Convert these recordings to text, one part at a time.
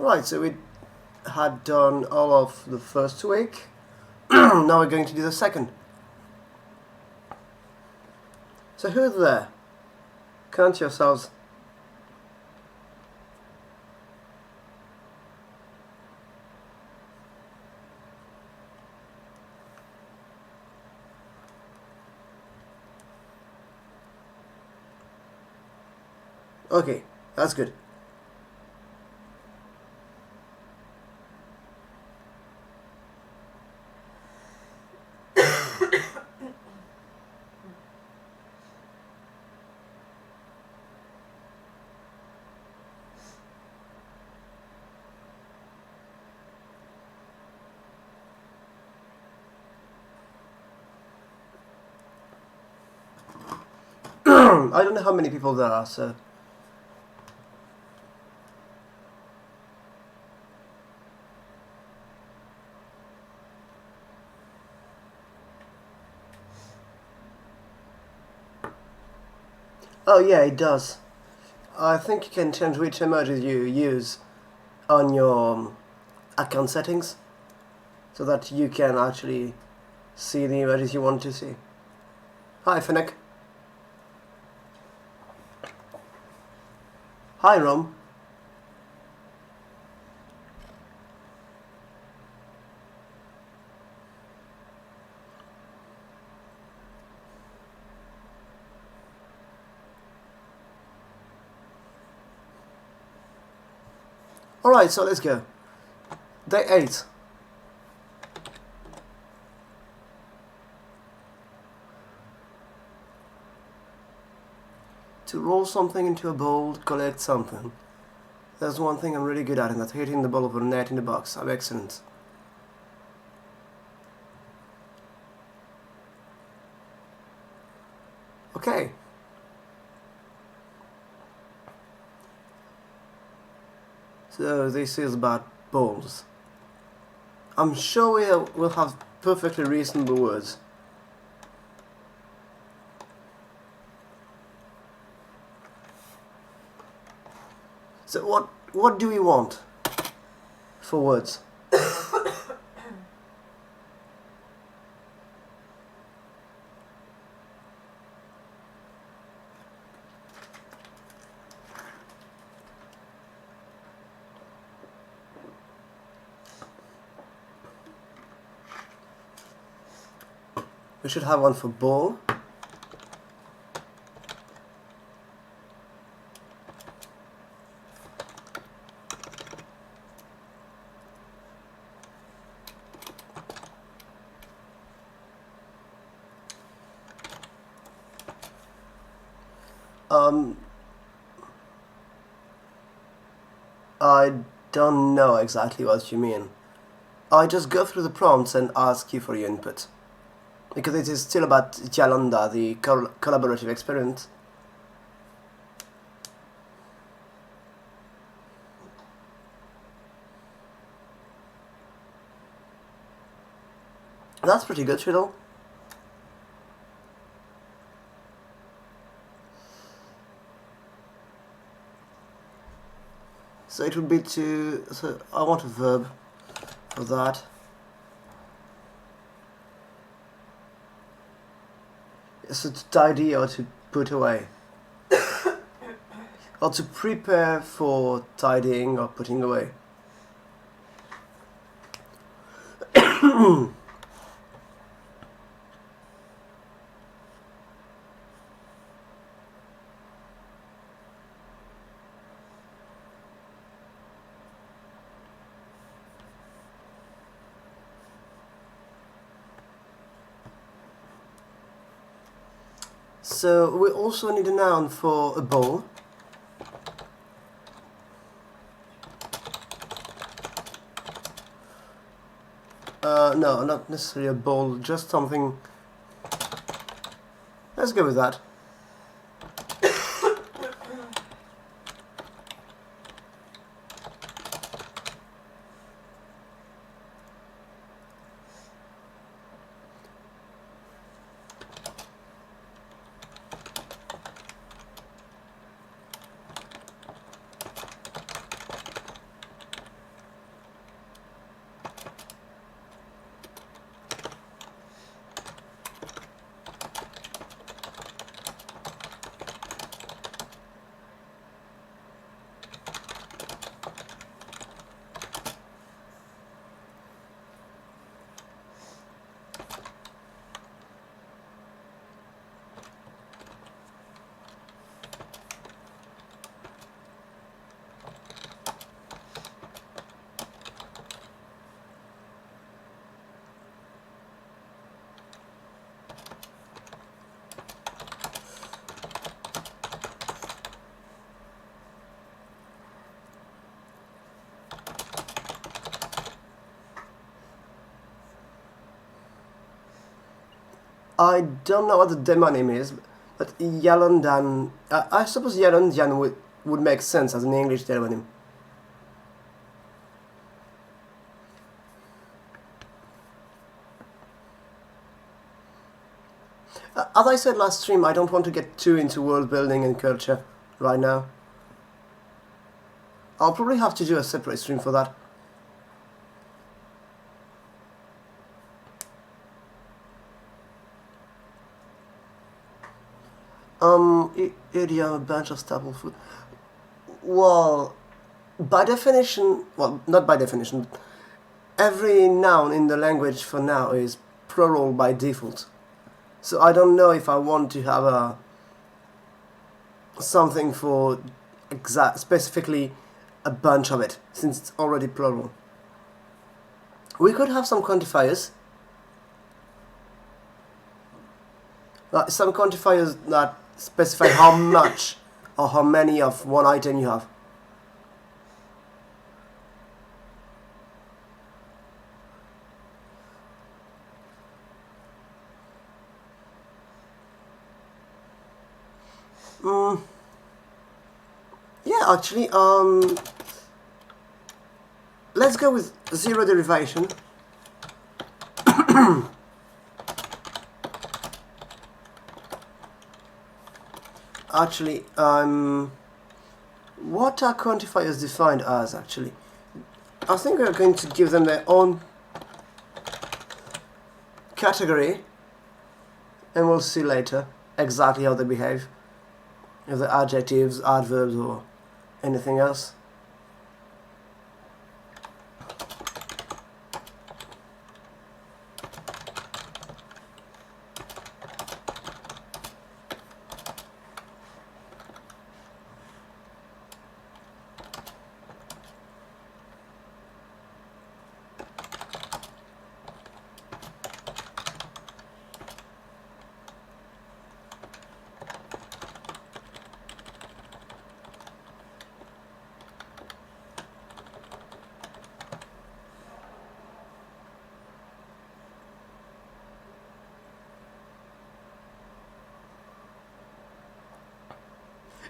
Right, so we had done all of the first week. Now we're going to do the second. So who's there? Count yourselves. Okay, that's good. I don't know how many people there are, so... Oh yeah, it does. I think you can change which emojis you use on your account settings, so that you can actually see the emojis you want to see. Hi, Finnick. Hi, Rom. Alright, so let's go. Day 8. To roll something into a bowl, collect something. There's one thing I'm really good at, and that's hitting the ball over the net in the box. I'm excellent. Okay. So this is about balls. I'm sure we'll have perfectly reasonable words. So what do we want for words? We should have one for ball. I don't know exactly what you mean. I just go through the prompts and ask you for your input. Because it is still about Jalanda, the collaborative experience. That's pretty good, Fiddle. So it would be to... So I want a verb for that. So to tidy or to put away. Or to prepare for tidying or putting away. So we also need a noun for a bowl. No, not necessarily a bowl, just something... Let's go with that. I don't know what the demonym is, but Yalandan. I suppose Yalandan would make sense as an English demonym. As I said last stream, I don't want to get too into world building and culture right now. I'll probably have to do a separate stream for that. Idiom, a bunch of staple food. Well, by definition, well, not by definition, but every noun in the language for now is plural by default. So I don't know if I want to have something for specifically a bunch of it, since it's already plural. We could have some quantifiers. Some quantifiers that specify how much or how many of one item you have. Yeah, actually, let's go with zero derivation. Actually, what are quantifiers defined as, actually? I think we're going to give them their own category, and we'll see later exactly how they behave. If they're adjectives, adverbs, or anything else.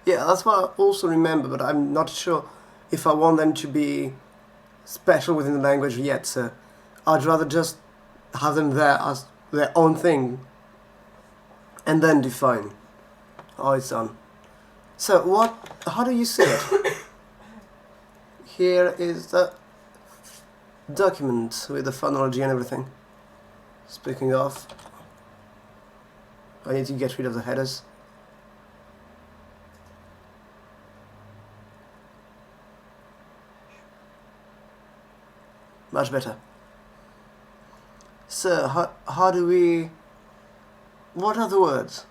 Yeah, that's what I also remember, but I'm not sure if I want them to be special within the language yet, so I'd rather just have them there as their own thing and then define how it's done. So how do you see it? Here is the document with the phonology and everything. Speaking of, I need to get rid of the headers. Much better. So, how do we... What are the words?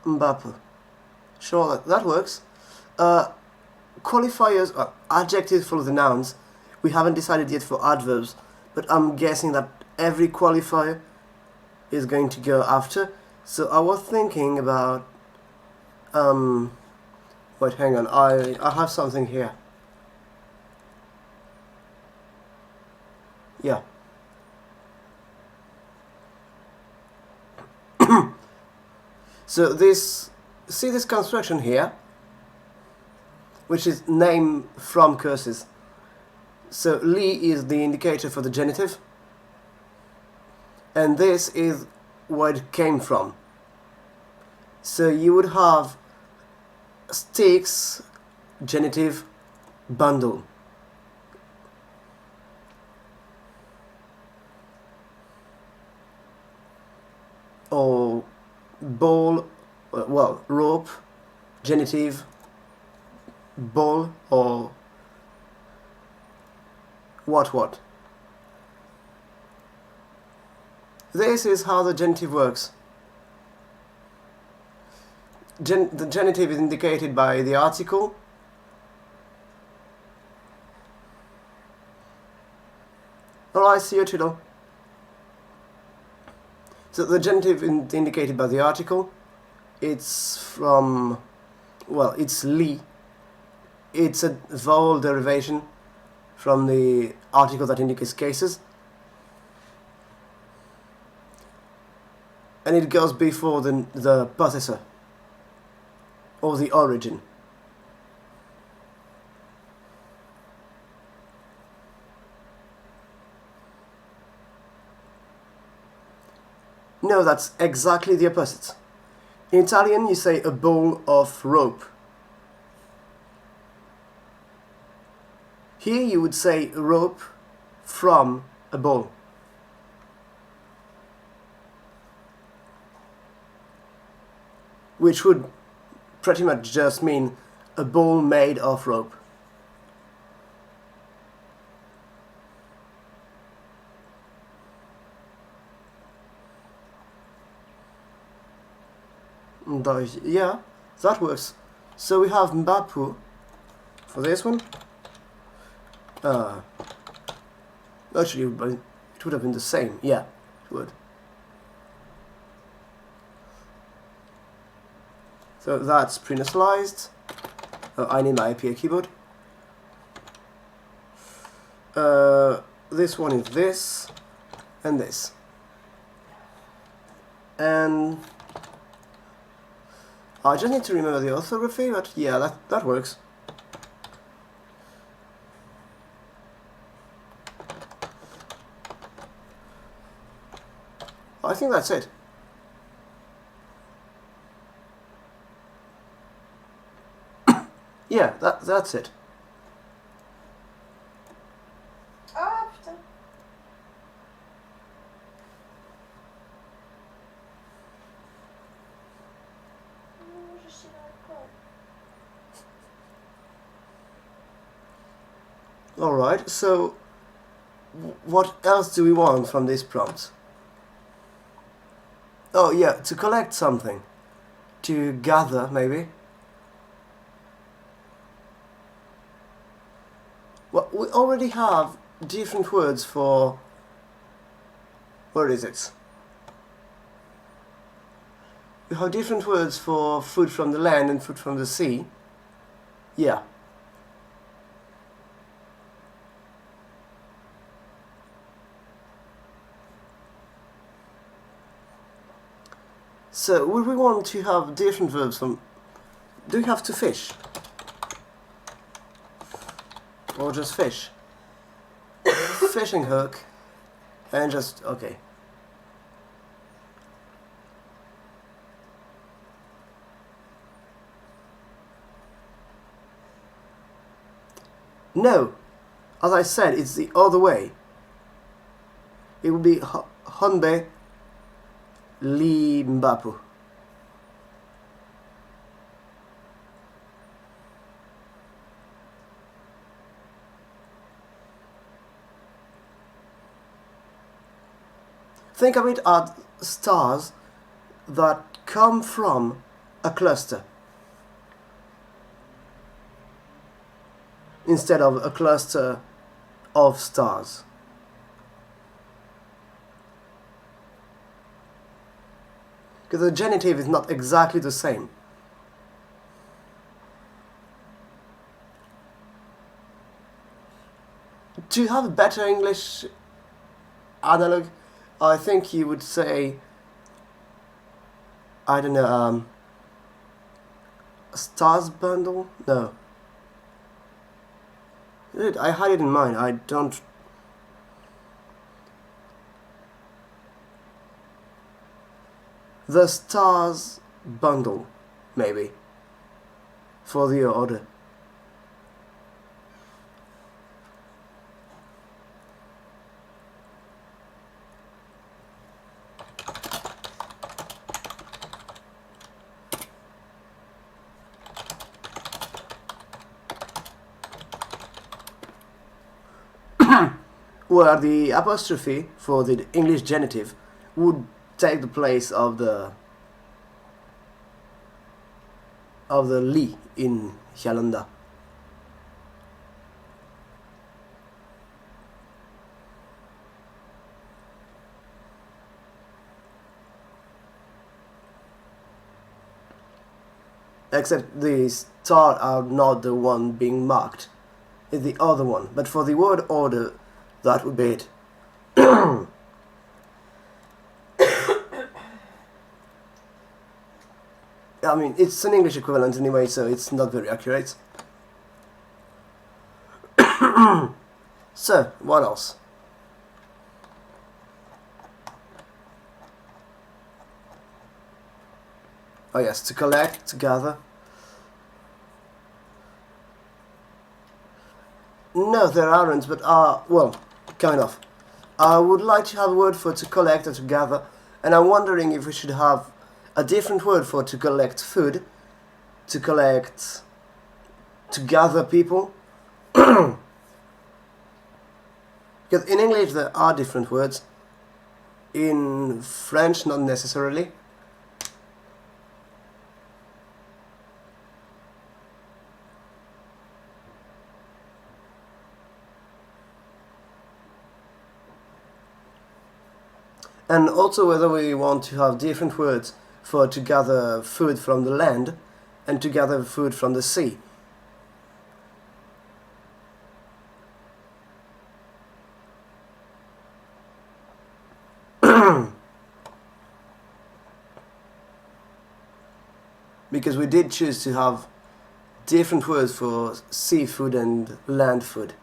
Mbappe. Sure, that works. Qualifiers, adjectives follow the nouns. We haven't decided yet for adverbs, but I'm guessing that every qualifier is going to go after. So I was thinking about wait, hang on, I have something here. Yeah. So see this construction here, which is name from curses. So li is the indicator for the genitive, and this is where it came from. So you would have sticks, genitive, bundle. Or ball, well, rope, genitive, ball, or what. This is how the genitive works. The genitive is indicated by the article. Oh, I see you, Tito. So the genitive indicated by the article, it's from, well, it's li. It's a vowel derivation from the article that indicates cases. And it goes before the possessor, or the origin. No, that's exactly the opposite. In Italian, you say a ball of rope. Here you would say rope from a ball. Which would pretty much just mean a ball made of rope. Yeah, that works. So we have Mbapu for this one. Actually, it would have been the same. Yeah, it would. So that's pre-initialized. I need my IPA keyboard. This one is this, and this. And I just need to remember the orthography, but yeah, that works. I think that's it. Yeah, that's it. Ah, putain. Non, je suis dans le code. Alright, so what else do we want from this prompt? Oh yeah, to collect something. To gather, maybe. Well, we already have different words for... Where is it? We have different words for food from the land and food from the sea. Yeah. So, would we want to have different verbs from... Do we have to fish? Or just fish? Fishing hook. And just... okay. No! As I said, it's the other way. It would be Honbe Li Mbapu. Think of it as stars that come from a cluster instead of a cluster of stars. Because the genitive is not exactly the same. To have a better English analog, I think you would say, I don't know, stars bundle? No. I had it in mind, I don't... The stars bundle, maybe, for the order. Where the apostrophe for the English genitive would take the place of the li in Hyalanda. except the star are not the one being marked, it's the other one. But for the word order, that would be it. I mean, it's an English equivalent anyway, so it's not very accurate. So, what else? Oh yes, to collect, to gather. No, there aren't, but well, kind of. I would like to have a word for to collect or to gather, and I'm wondering if we should have a different word for to collect food, to collect, to gather people. Because in English there are different words. In French, not necessarily. And also whether we want to have different words for to gather food from the land and to gather food from the sea. Because we did choose to have different words for seafood and land food.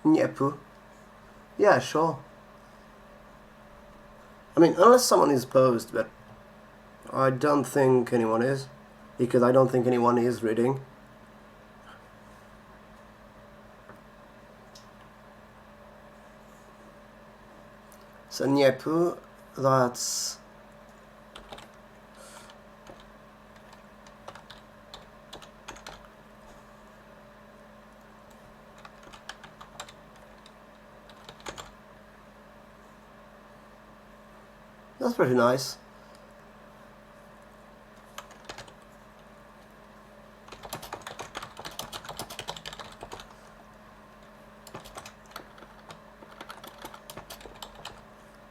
Nyepu. Yeah, sure. I mean, unless someone is opposed, but I don't think anyone is. Because I don't think anyone is reading. So Nyepu, that's... That's pretty nice.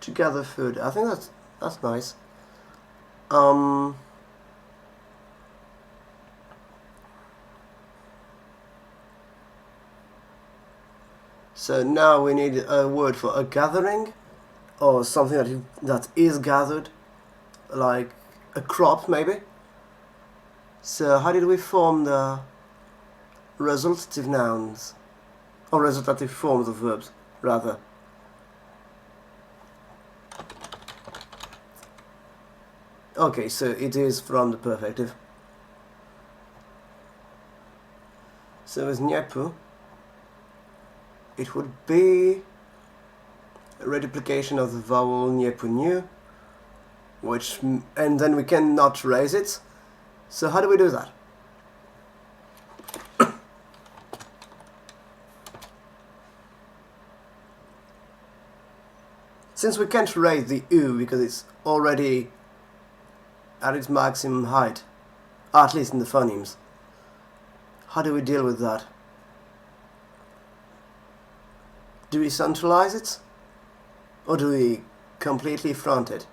To gather food. I think that's nice. So now we need a word for a gathering, or something that is gathered, like a crop maybe. So how did we form the resultative nouns, or resultative forms of verbs, rather? Okay, so it is from the perfective. So as Nyepu, it would be a reduplication of the vowel Nyepu Nyu, and then we cannot raise it. So how do we do that? Since we can't raise the U because it's already at its maximum height, at least in the phonemes, how do we deal with that? Do we centralize it? Or do we completely front it?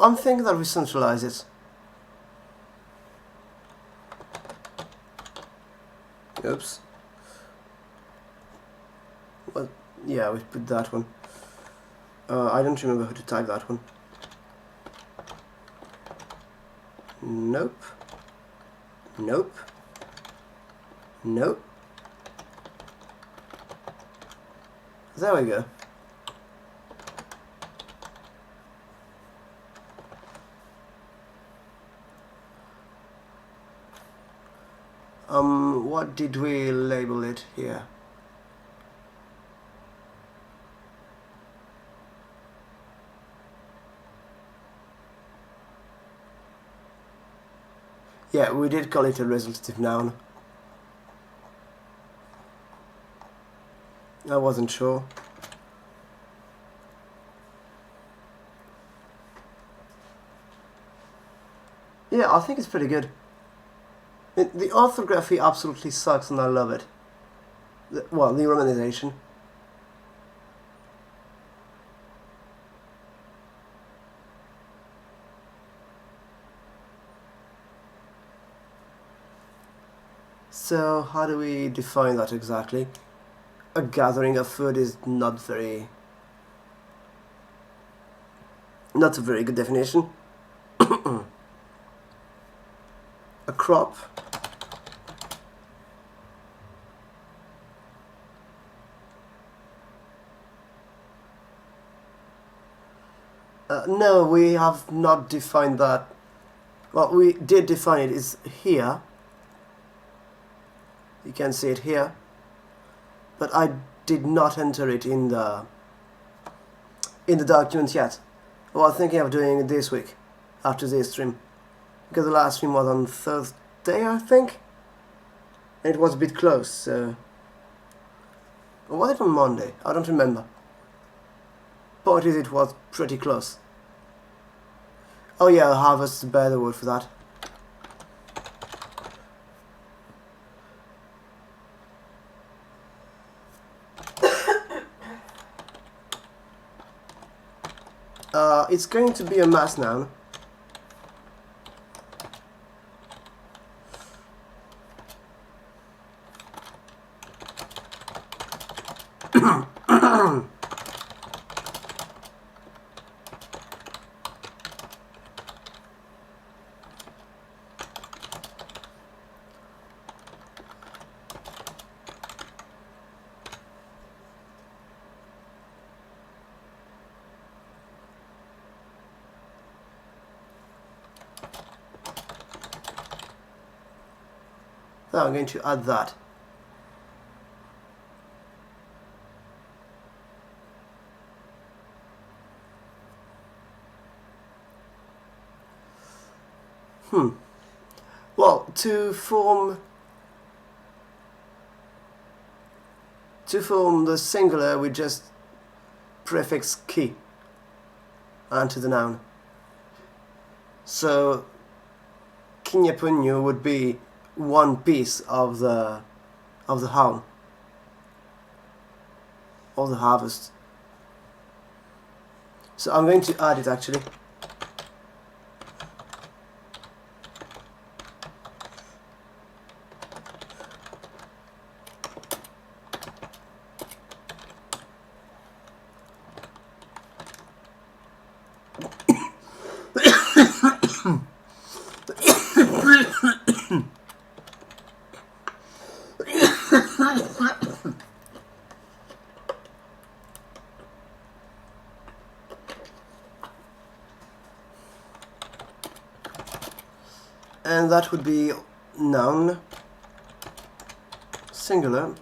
I'm thinking that we centralize it. Oops. Well, yeah, we put that one. I don't remember how to type that one. Nope. Nope. Nope. There we go. What did we label it here? Yeah, we did call it a resultative noun. I wasn't sure. Yeah, I think it's pretty good. The orthography absolutely sucks and I love it. Well, the romanization. So, how do we define that exactly? A gathering of food is not a very good definition. A crop. No, we have not defined that. Well, we did define it. It's here. You can see it here. But I did not enter it in the document yet. I was thinking of doing it this week, after this stream. Because the last stream was on Thursday, I think? And it was a bit close, so... Or was it on Monday? I don't remember. Point is, it was pretty close. Oh yeah, harvest is a better word for that. It's going to be a mass noun. So I'm going to add that. Well, to form the singular, we just prefix ki onto the noun. So kinyapunyu would be one piece of the haul, of the harvest. So I'm going to add it actually. And that would be noun, singular,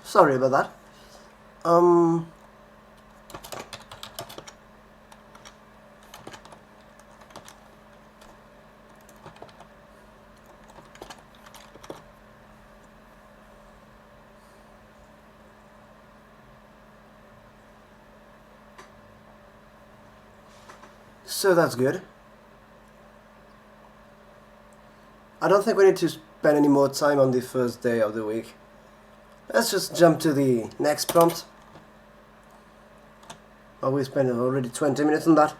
sorry about that. So that's good. I don't think we need to spend any more time on the first day of the week. Let's just jump to the next prompt. Oh, we spent already 20 minutes on that.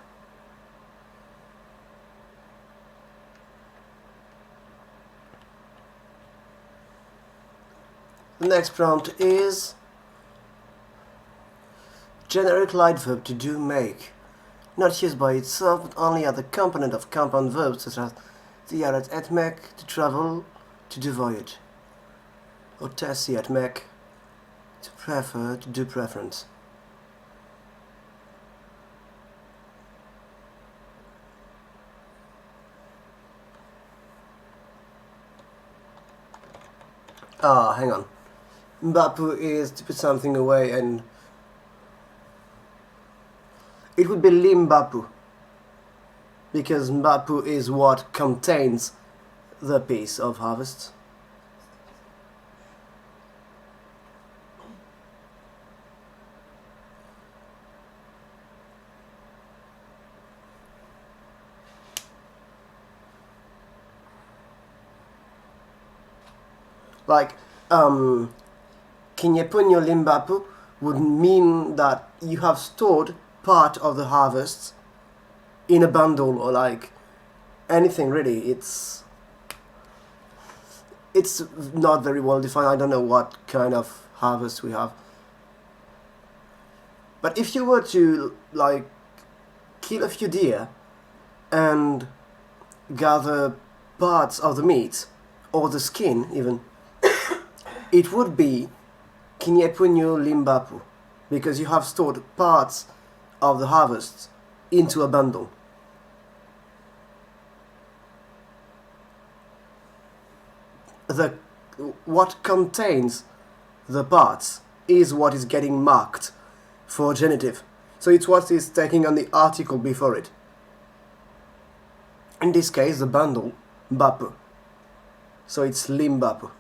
The next prompt is generic light verb to do, make. Not used by itself, but only as a component of compound verbs such as the at make, to travel, to do voyage. Or tessi at make, to prefer, to do preference. Ah, hang on. Mbapu is to put something away, and it would be limbapu, because mbapu is what contains the piece of harvest. Like, kinyepunyo limbapu would mean that you have stored part of the harvest in a bundle, or like anything really. It's not very well defined. I don't know what kind of harvest we have. But if you were to like kill a few deer and gather parts of the meat or the skin even, it would be kinyepunyo limbapu, because you have stored parts of the harvest into a bundle. What contains the parts is what is getting marked for genitive. So it's what is taking on the article before it. In this case, the bundle, bapu. So it's limbapu.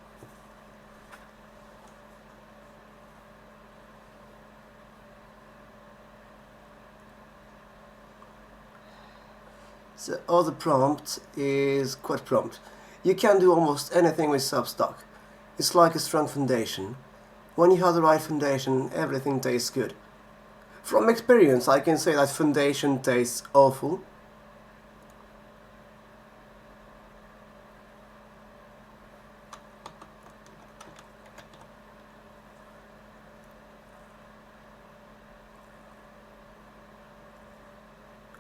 The other prompt is quite prompt. You can do almost anything with Substock. It's like a strong foundation. When you have the right foundation, everything tastes good. From experience, I can say that foundation tastes awful.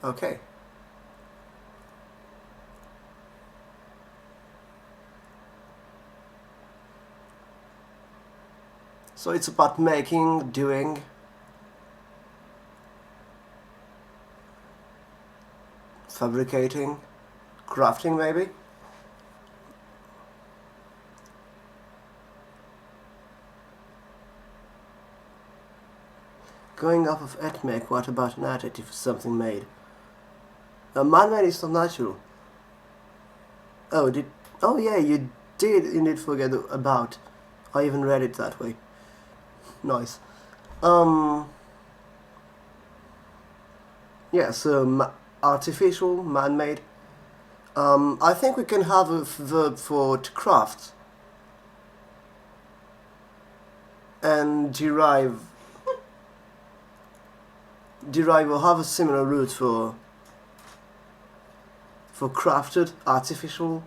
Okay. So it's about making, doing, fabricating, crafting maybe. Going off of etmake, what about an adjective for something made? Man-made is not natural. Oh yeah, you did indeed forget about. I even read it that way. Nice. Yeah, so artificial, man-made. I think we can have a verb for to craft and derive or have a similar root for crafted, artificial,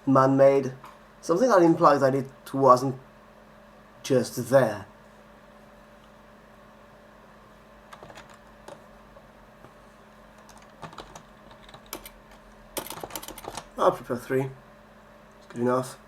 man-made, something that implies that it wasn't just there. I'll prepare 3. It's good enough.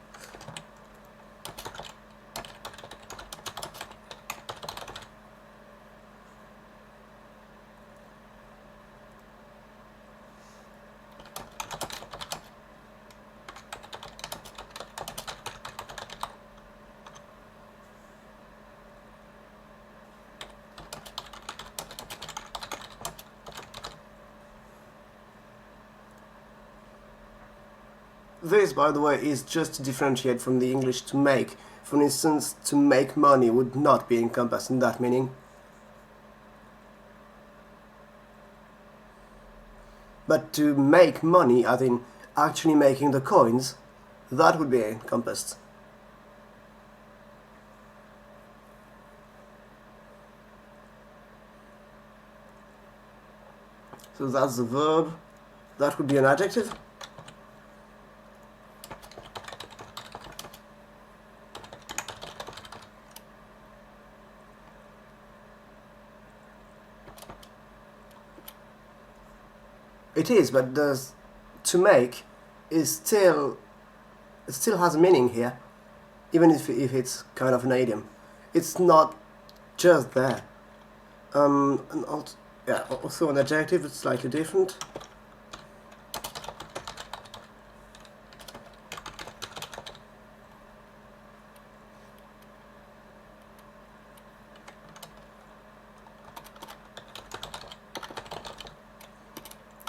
This, by the way, is just to differentiate from the English to make. For instance, to make money would not be encompassed in that meaning. But to make money, as in actually making the coins, that would be encompassed. So that's the verb. That would be an adjective. It is, but the to make is still, it still has meaning here, even if it's kind of an idiom. It's not just there. And also, yeah, also an adjective is slightly different.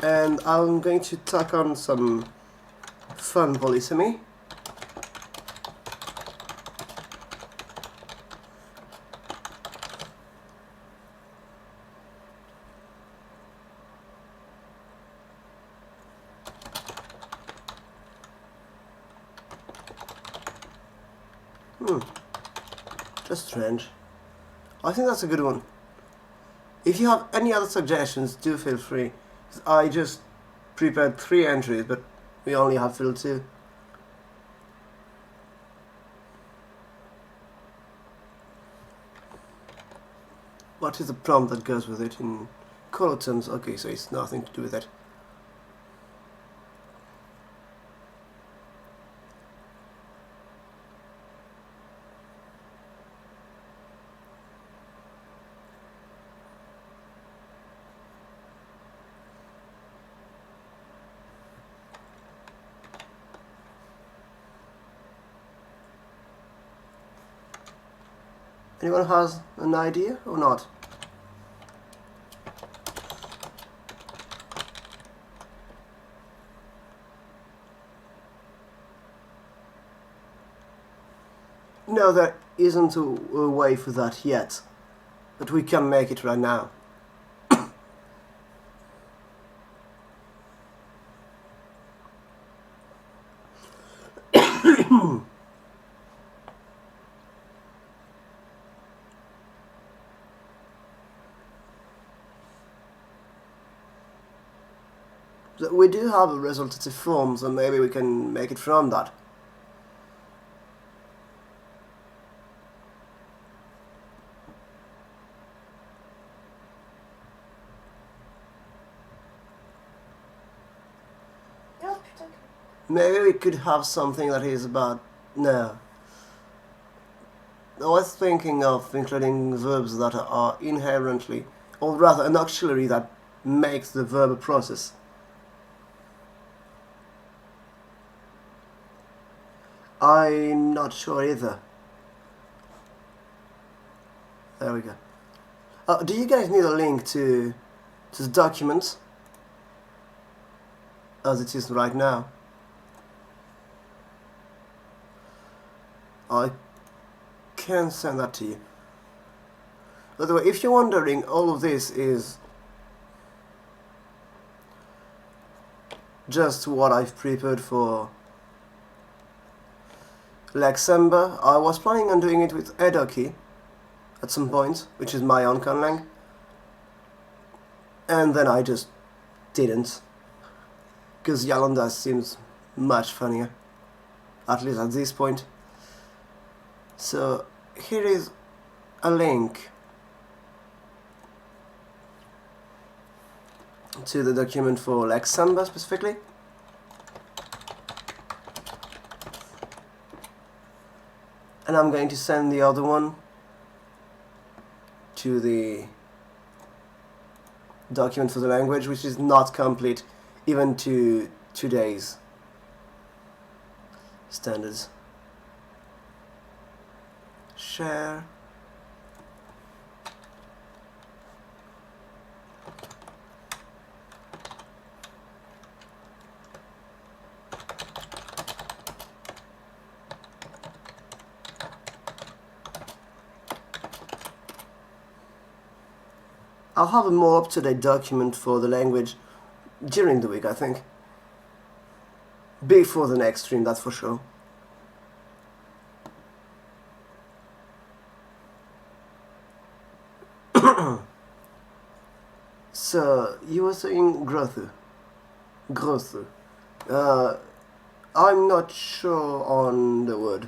And I'm going to tack on some fun polysemy. Just strange. I think that's a good one. If you have any other suggestions, do feel free. I just prepared 3 entries, but we only have filled 2. What is the prompt that goes with it in color terms? Okay, so it's nothing to do with it. Anyone has an idea or not? No, there isn't a way for that yet, but we can make it right now. So we do have a resultative form, so maybe we can make it from that. Ja, putain. Maybe we could have something that is about... No. I was thinking of including verbs that are inherently, or rather an auxiliary that makes the verb a process. I'm not sure either. There we go. Do you guys need a link to the document as it is right now? I can send that to you. By the way, if you're wondering, all of this is just what I've prepared for Lexember. I was planning on doing it with Edoki at some point, which is my own conlang, and then I just didn't, because Yalanda seems much funnier, at least at this point. So here is a link to the document for Lexember specifically. And I'm going to send the other one to the document for the language, which is not complete even to today's standards. Share. I'll have a more up-to-date document for the language during the week, I think. Before the next stream, that's for sure. So So you were saying grothu. Grothu. I'm not sure on the word.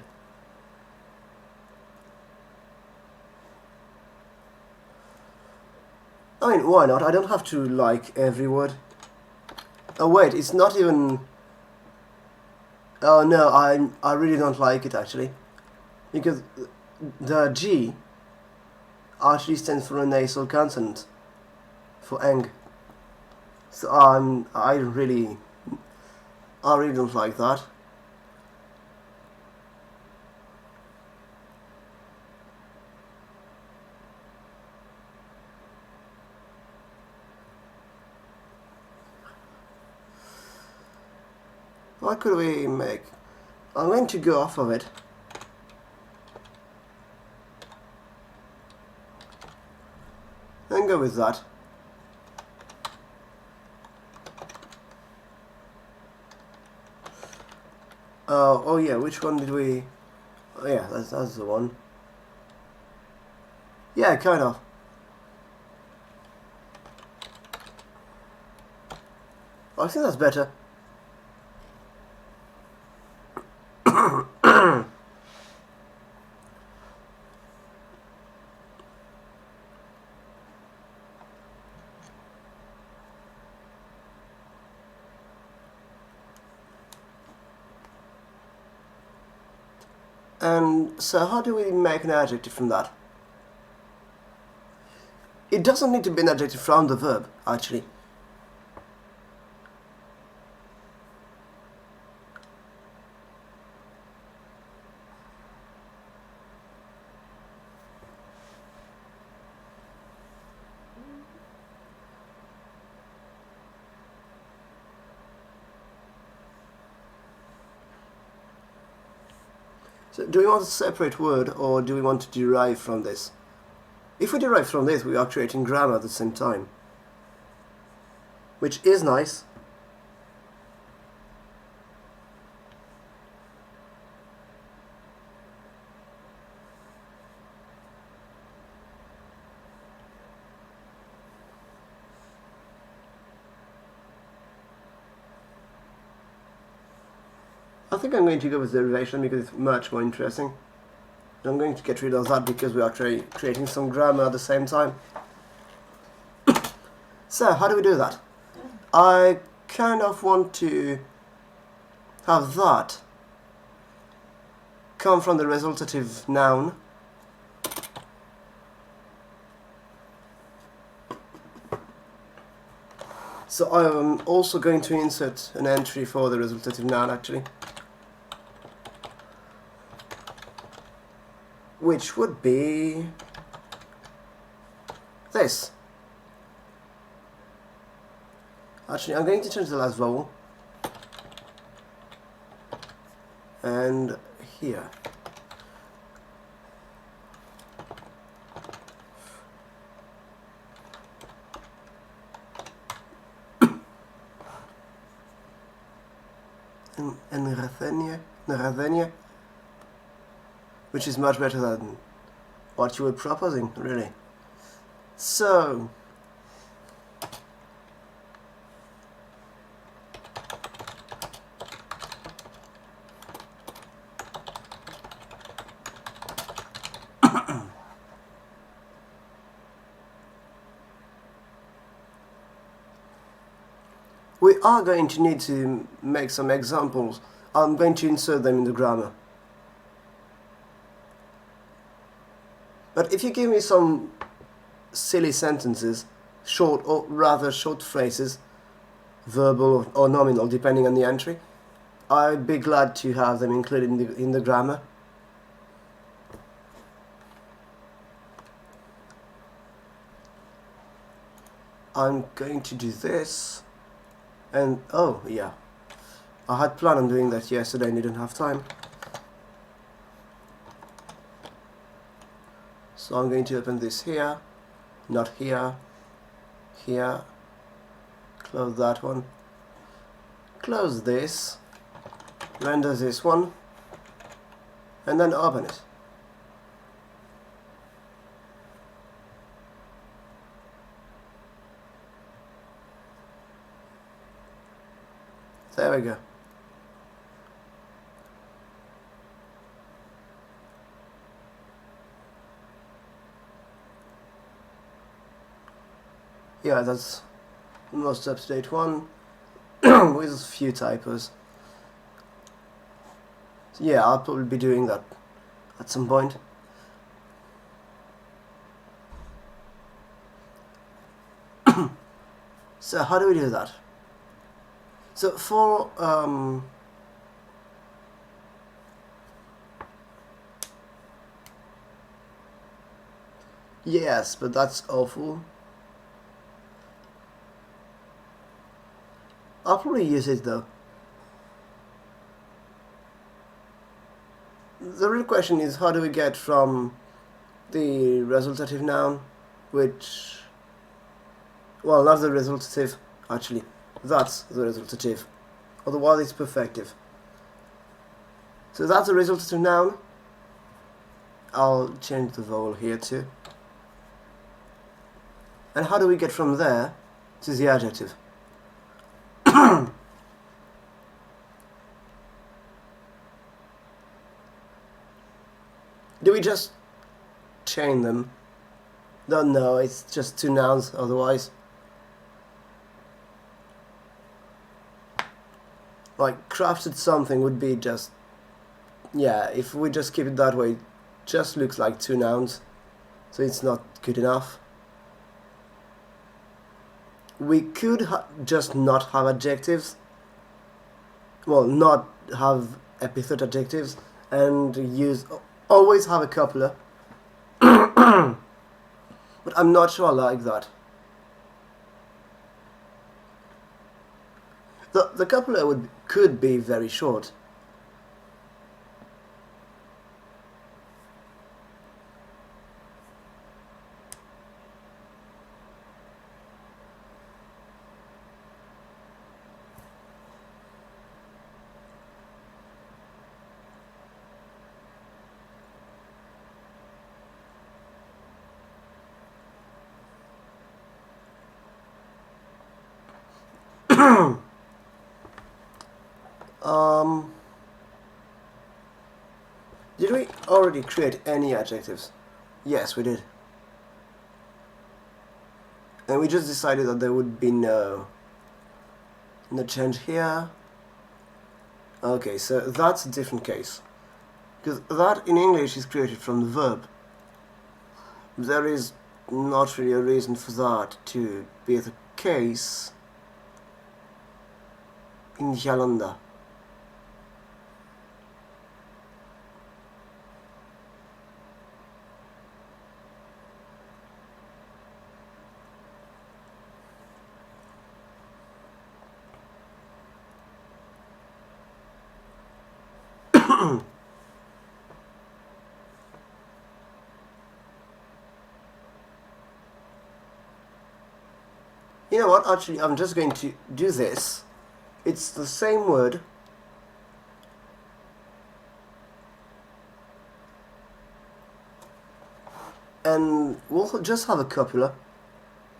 I mean, why not? I don't have to like every word. Oh wait, it's not even... Oh no, I really don't like it actually. Because the G actually stands for a nasal consonant. For eng. So I really don't like that. What could we make? I'm going to go off of it. And go with that. Oh yeah, which one did we... Oh yeah, that's the one. Yeah, kind of. I think that's better. And so how do we make an adjective from that? It doesn't need to be an adjective from the verb, actually. So do we want a separate word or do we want to derive from this? If we derive from this, we are creating grammar at the same time. Which is nice. I think I'm going to go with derivation because it's much more interesting. I'm going to get rid of that because we are creating some grammar at the same time. So, how do we do that? I kind of want to have that come from the resultative noun. So I'm also going to insert an entry for the resultative noun actually. Which would be this. Actually, I'm going to change the last vowel. And here. And Rathenia, which is much better than what you were proposing, really. So, we are going to need to make some examples. I'm going to insert them in the grammar. But if you give me some silly sentences, short or rather short phrases, verbal or nominal depending on the entry, I'd be glad to have them included in the grammar. I'm going to do this, and oh yeah, I had planned on doing that yesterday and didn't have time. So I'm going to open this here, not here, here, close that one, close this, render this one, and then open it. There we go. Yeah, that's the most up-to-date one with a few typos. So yeah, I'll probably be doing that at some point. So how do we do that? So for yes, but that's awful. I'll probably use it though. The real question is, how do we get from the resultative noun, which, well, not the resultative, actually, that's the resultative, otherwise it's perfective. So that's the resultative noun. I'll change the vowel here too. And how do we get from there to the adjective? Do we just chain them? No, it's just two nouns otherwise. Like, crafted something would be just, yeah, if we just keep it that way, it just looks like two nouns, so it's not good enough. We could just not have adjectives, well, not have epithet adjectives, and always have a coupler, but I'm not sure I like that. The coupler could be very short. Did we already create any adjectives? Yes, we did. And we just decided that there would be no change here. Okay, so that's a different case. Because that in English is created from the verb. There is not really a reason for that to be the case in Yalanda. You know what, actually I'm just going to do this. It's the same word, and we'll just have a copula.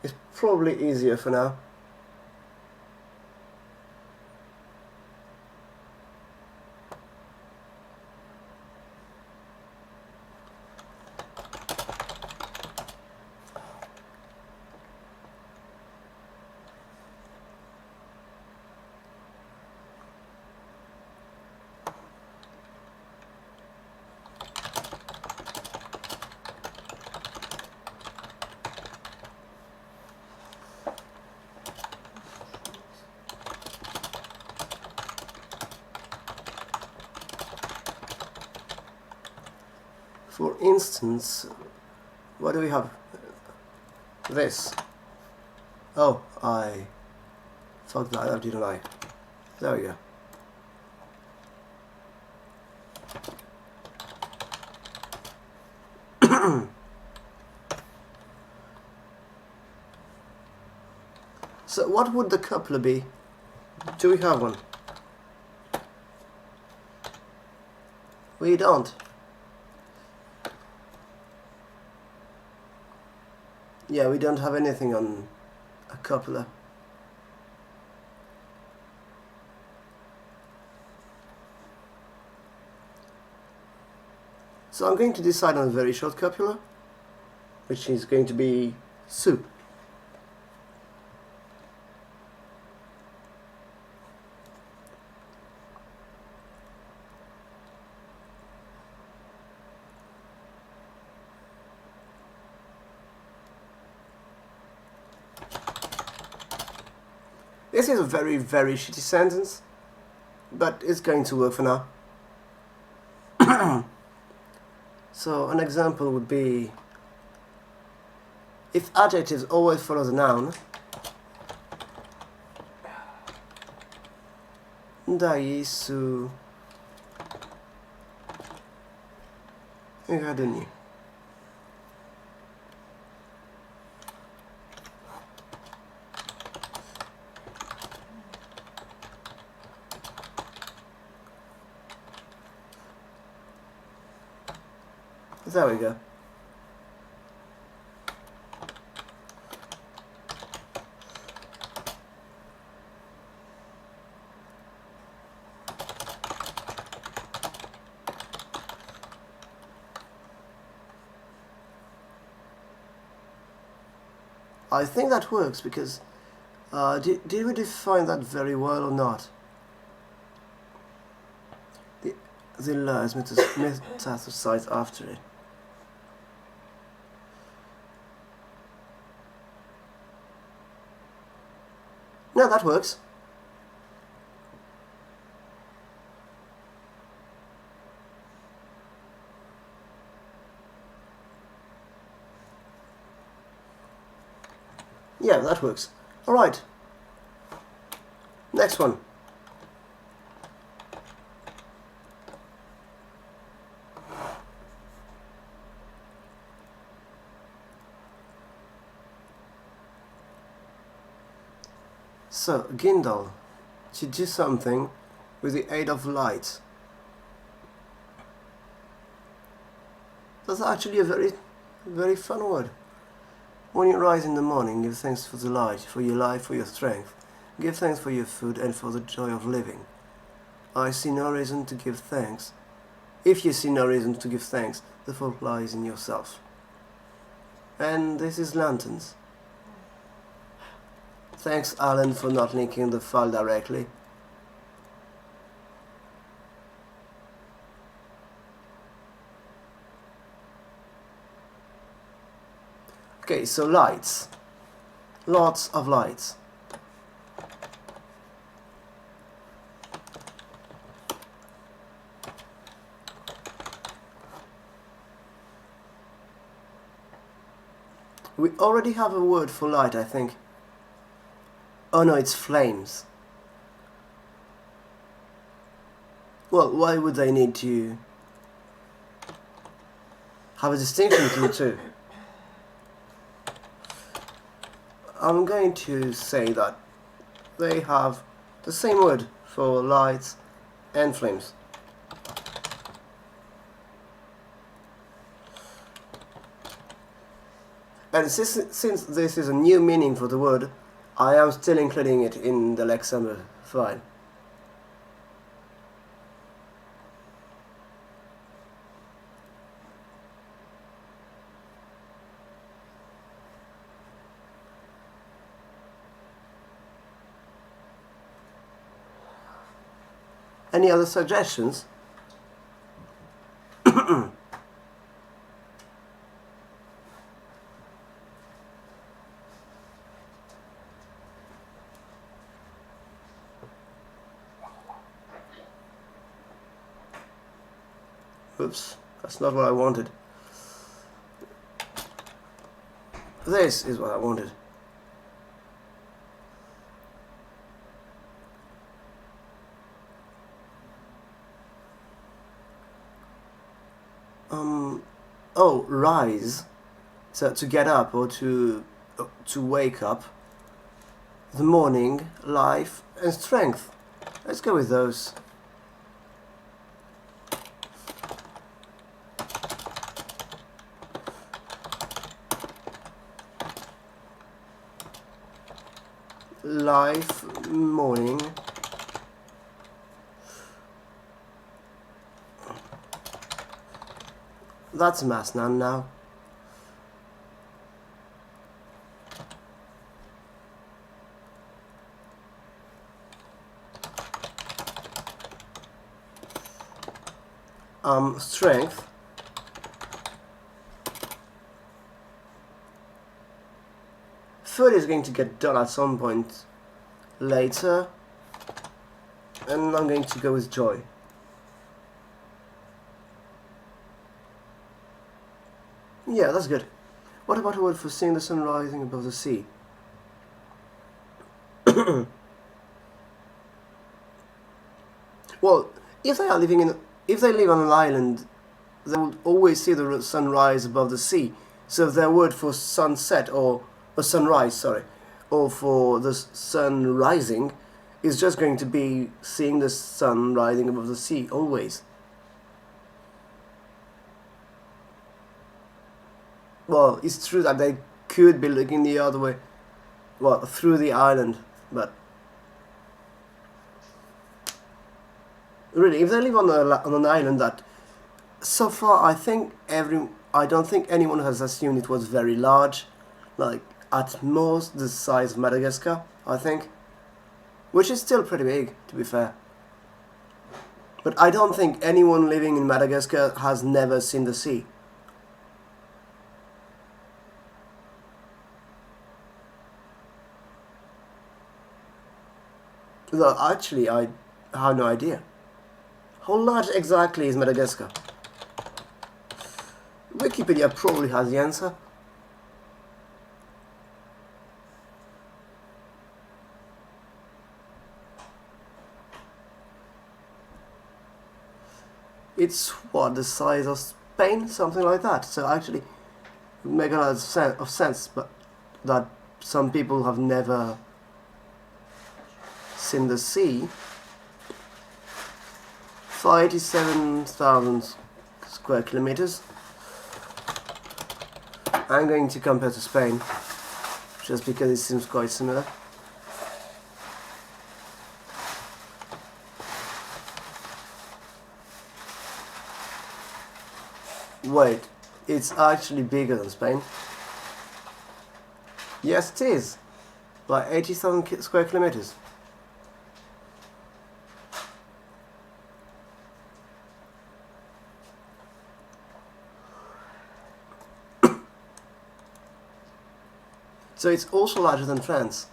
It's probably easier for now. For instance, what do we have? This. Oh, I fucked that up, didn't I? There we go. So what would the coupler be? Do we have one? We don't. Yeah, we don't have anything on a coupler. So I'm going to decide on a very short copula, which is going to be soup. This is a very, very shitty sentence, but it's going to work for now. So an example would be, if adjectives always follow the noun, dai su raduni. There we go. I think that works because did we define that very well or not? The la is metastasized after it. No, that works. Yeah, that works. Alright. Next one. So, Gindal, to do something with the aid of light. That's actually a very, very fun word. When you rise in the morning, give thanks for the light, for your life, for your strength. Give thanks for your food and for the joy of living. I see no reason to give thanks. If you see no reason to give thanks, the fault lies in yourself. And this is lanterns. Thanks, Alan, for not linking the file directly. Okay, so lights. Lots of lights. We already have a word for light, I think. Oh no, it's flames. Well, why would they need to have a distinction between the two? I'm going to say that they have the same word for lights and flames. And since this is a new meaning for the word, I am still including it in the Lexember file. Any other suggestions? Oops, that's not what I wanted. This is what I wanted. Oh, rise. So to get up or to wake up. The morning, life, and strength. Let's go with those. Life, morning, That's a mess now. Strength. Food is going to get done at some point later, and I'm going to go with joy. Yeah, that's good. What about a word for seeing the sun rising above the sea? Well, if they live on an island, they will always see the sun rise above the sea. So their word for sunset or sunrise, sorry, or for the sun rising, is just going to be seeing the sun rising above the sea always. Well, it's true that they could be looking the other way, well, through the island, but really, if they live on an island that, so far, I don't think anyone has assumed it was very large, like at most the size of Madagascar, I think, which is still pretty big, to be fair. But I don't think anyone living in Madagascar has never seen the sea. Though actually, I have no idea. How large exactly is Madagascar? Wikipedia probably has the answer. It's what, the size of Spain, something like that. So actually, it would make a lot of sense, but that some people have never seen the sea. For 87,000 square kilometers. I'm going to compare to Spain, just because it seems quite similar. Wait, it's actually bigger than Spain. Yes, it is. Like 80,000 square kilometers. So it's also larger than France.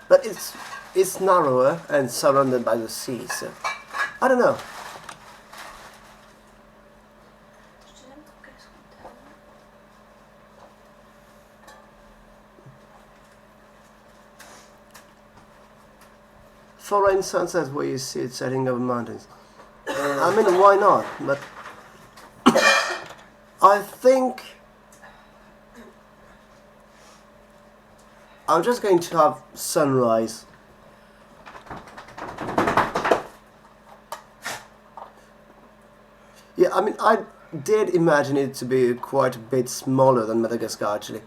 But it's narrower and surrounded by the sea, so I don't know. Foreign sunsets where you see it setting over mountains. I mean, why not? But I think I'm just going to have sunrise. Yeah, I mean, I did imagine it to be quite a bit smaller than Madagascar, actually.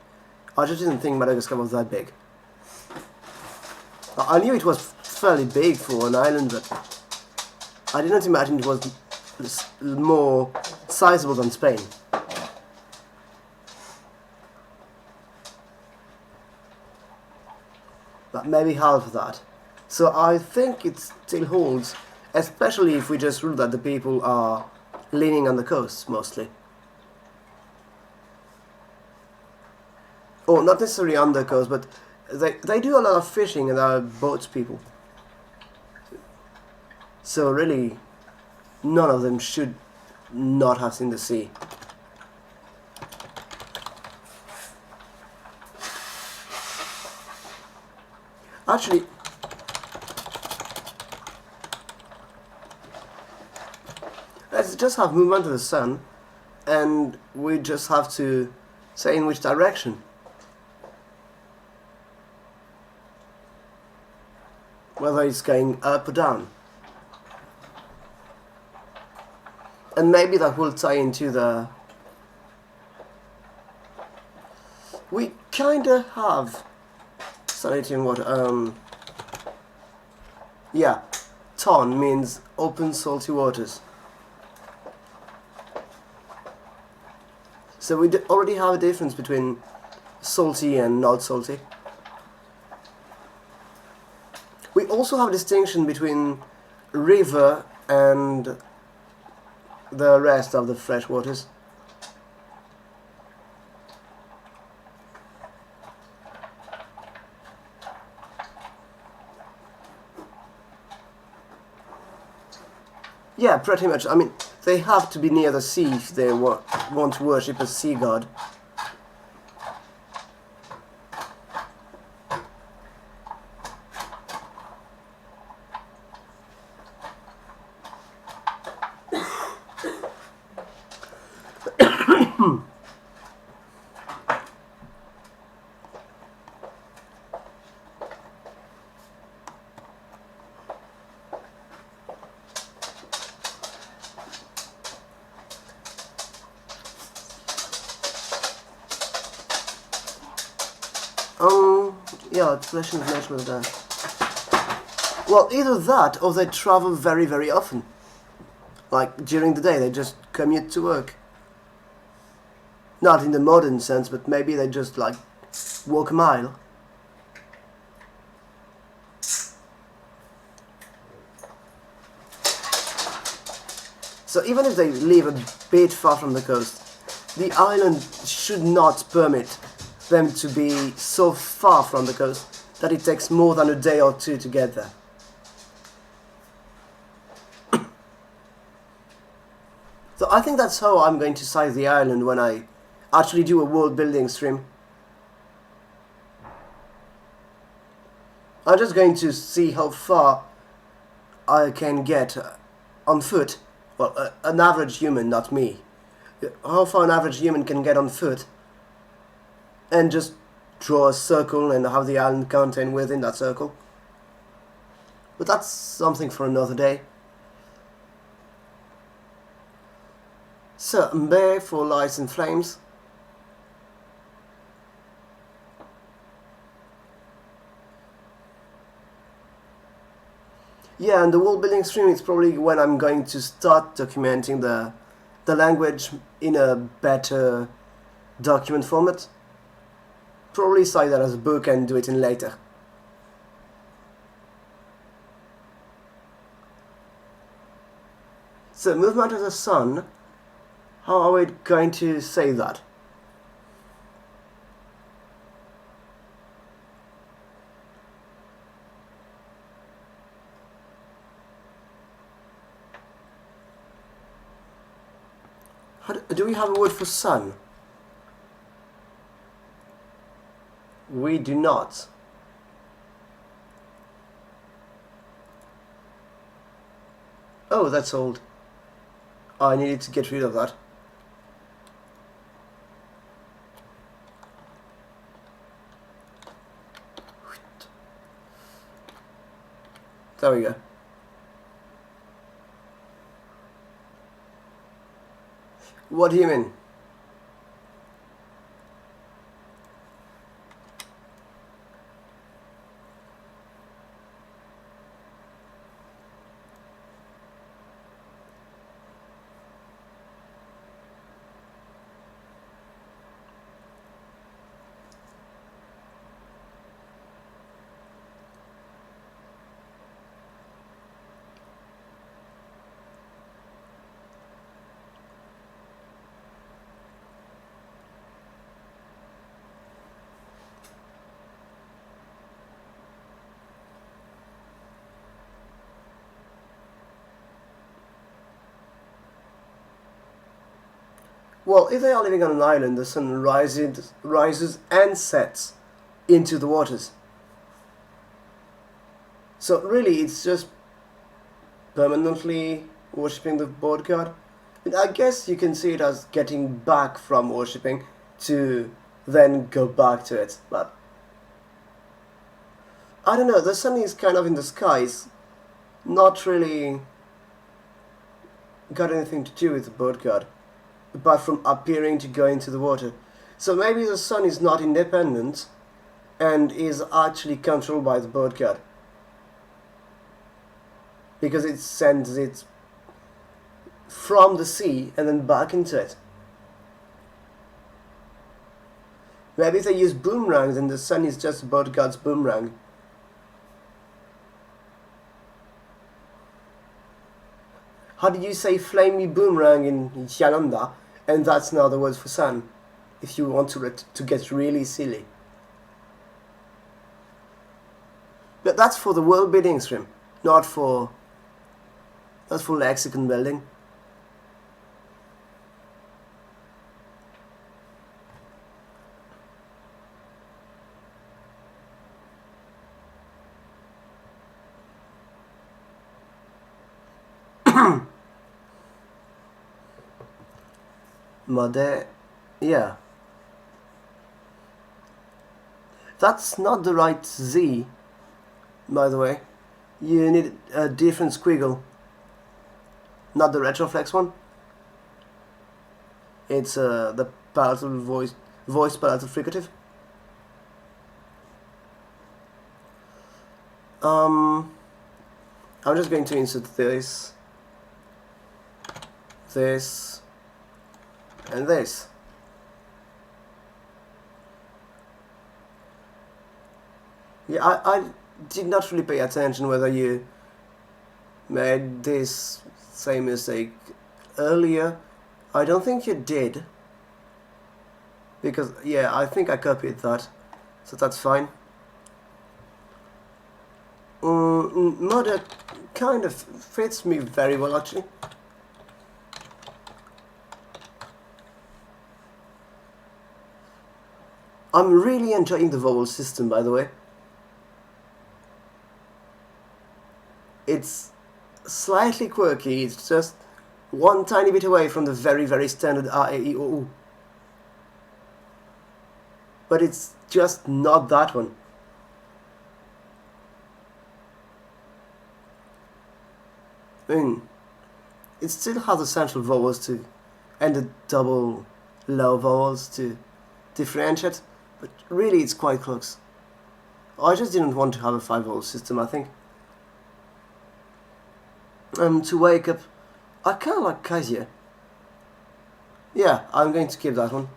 I just didn't think Madagascar was that big. I knew it was fairly big for an island, but I didn't imagine it was more sizable than Spain. But maybe half of that. So I think it still holds, especially if we just rule that the people are leaning on the coast, mostly. Or not necessarily on the coast, but they do a lot of fishing and are boats people. So really, none of them should not have seen the sea. Actually, let's just have movement of the sun, and we just have to say in which direction. Whether it's going up or down. And maybe that will tie into the... We kinda have salinity in water. Yeah, ton means open salty waters. So we already have a difference between salty and not salty. We also have a distinction between river and the rest of the fresh waters. Yeah, pretty much. I mean, they have to be near the sea if they want to worship a sea god. Yeah, exploration of nature was there. Well, either that or they travel very, very often. Like, during the day, they just commute to work. Not in the modern sense, but maybe they just, like, walk a mile. So even if they live a bit far from the coast, the island should not permit them to be so far from the coast that it takes more than a day or two to get there. So I think that's how I'm going to size the island when I actually do a world building stream. I'm just going to see how far I can get on foot. Well, an average human, not me. How far an average human can get on foot, and just draw a circle and have the island contain within that circle. But that's something for another day. So, Mbe for lights and flames. Yeah, and the world building stream is probably when I'm going to start documenting the language in a better document format. Probably cite that as a book and do it in later. So, movement of the sun, how are we going to say that? Do we have a word for sun? We do not. Oh, that's old. I needed to get rid of that. There we go. What do you mean? Well, if they are living on an island, the sun rises and sets into the waters. So really, it's just permanently worshipping the board god. And I guess you can see it as getting back from worshipping to then go back to it. But I don't know, the sun is kind of in the skies, not really got anything to do with the board god, apart from appearing to go into the water. So maybe the sun is not independent and is actually controlled by the board god, because it sends it from the sea and then back into it. Maybe they use boomerangs and the sun is just about God's boomerang. How did you say flamey boomerang in Yananda? And that's now the word for sun, if you want to get really silly. But that's for the world building stream, not for... That's for lexicon building. Mother, yeah. That's not the right Z, by the way. You need a different squiggle. Not the retroflex one. It's the palatal voice palatal fricative. I'm just going to insert this, and this. Yeah, I did not really pay attention whether you made this same mistake earlier. I don't think you did. Because, yeah, I think I copied that. So that's fine. Mother kind of fits me very well, actually. I'm really enjoying the vowel system, by the way. It's slightly quirky, it's just one tiny bit away from the very, very standard A, E, I, O, U. But it's just not that one. I mean, it still has the central vowels to, and the double low vowels to differentiate, but really it's quite close. I just didn't want to have a 5-vowel system, I think. To wake up, I kind of like Kaiser. Yeah, I'm going to keep that one.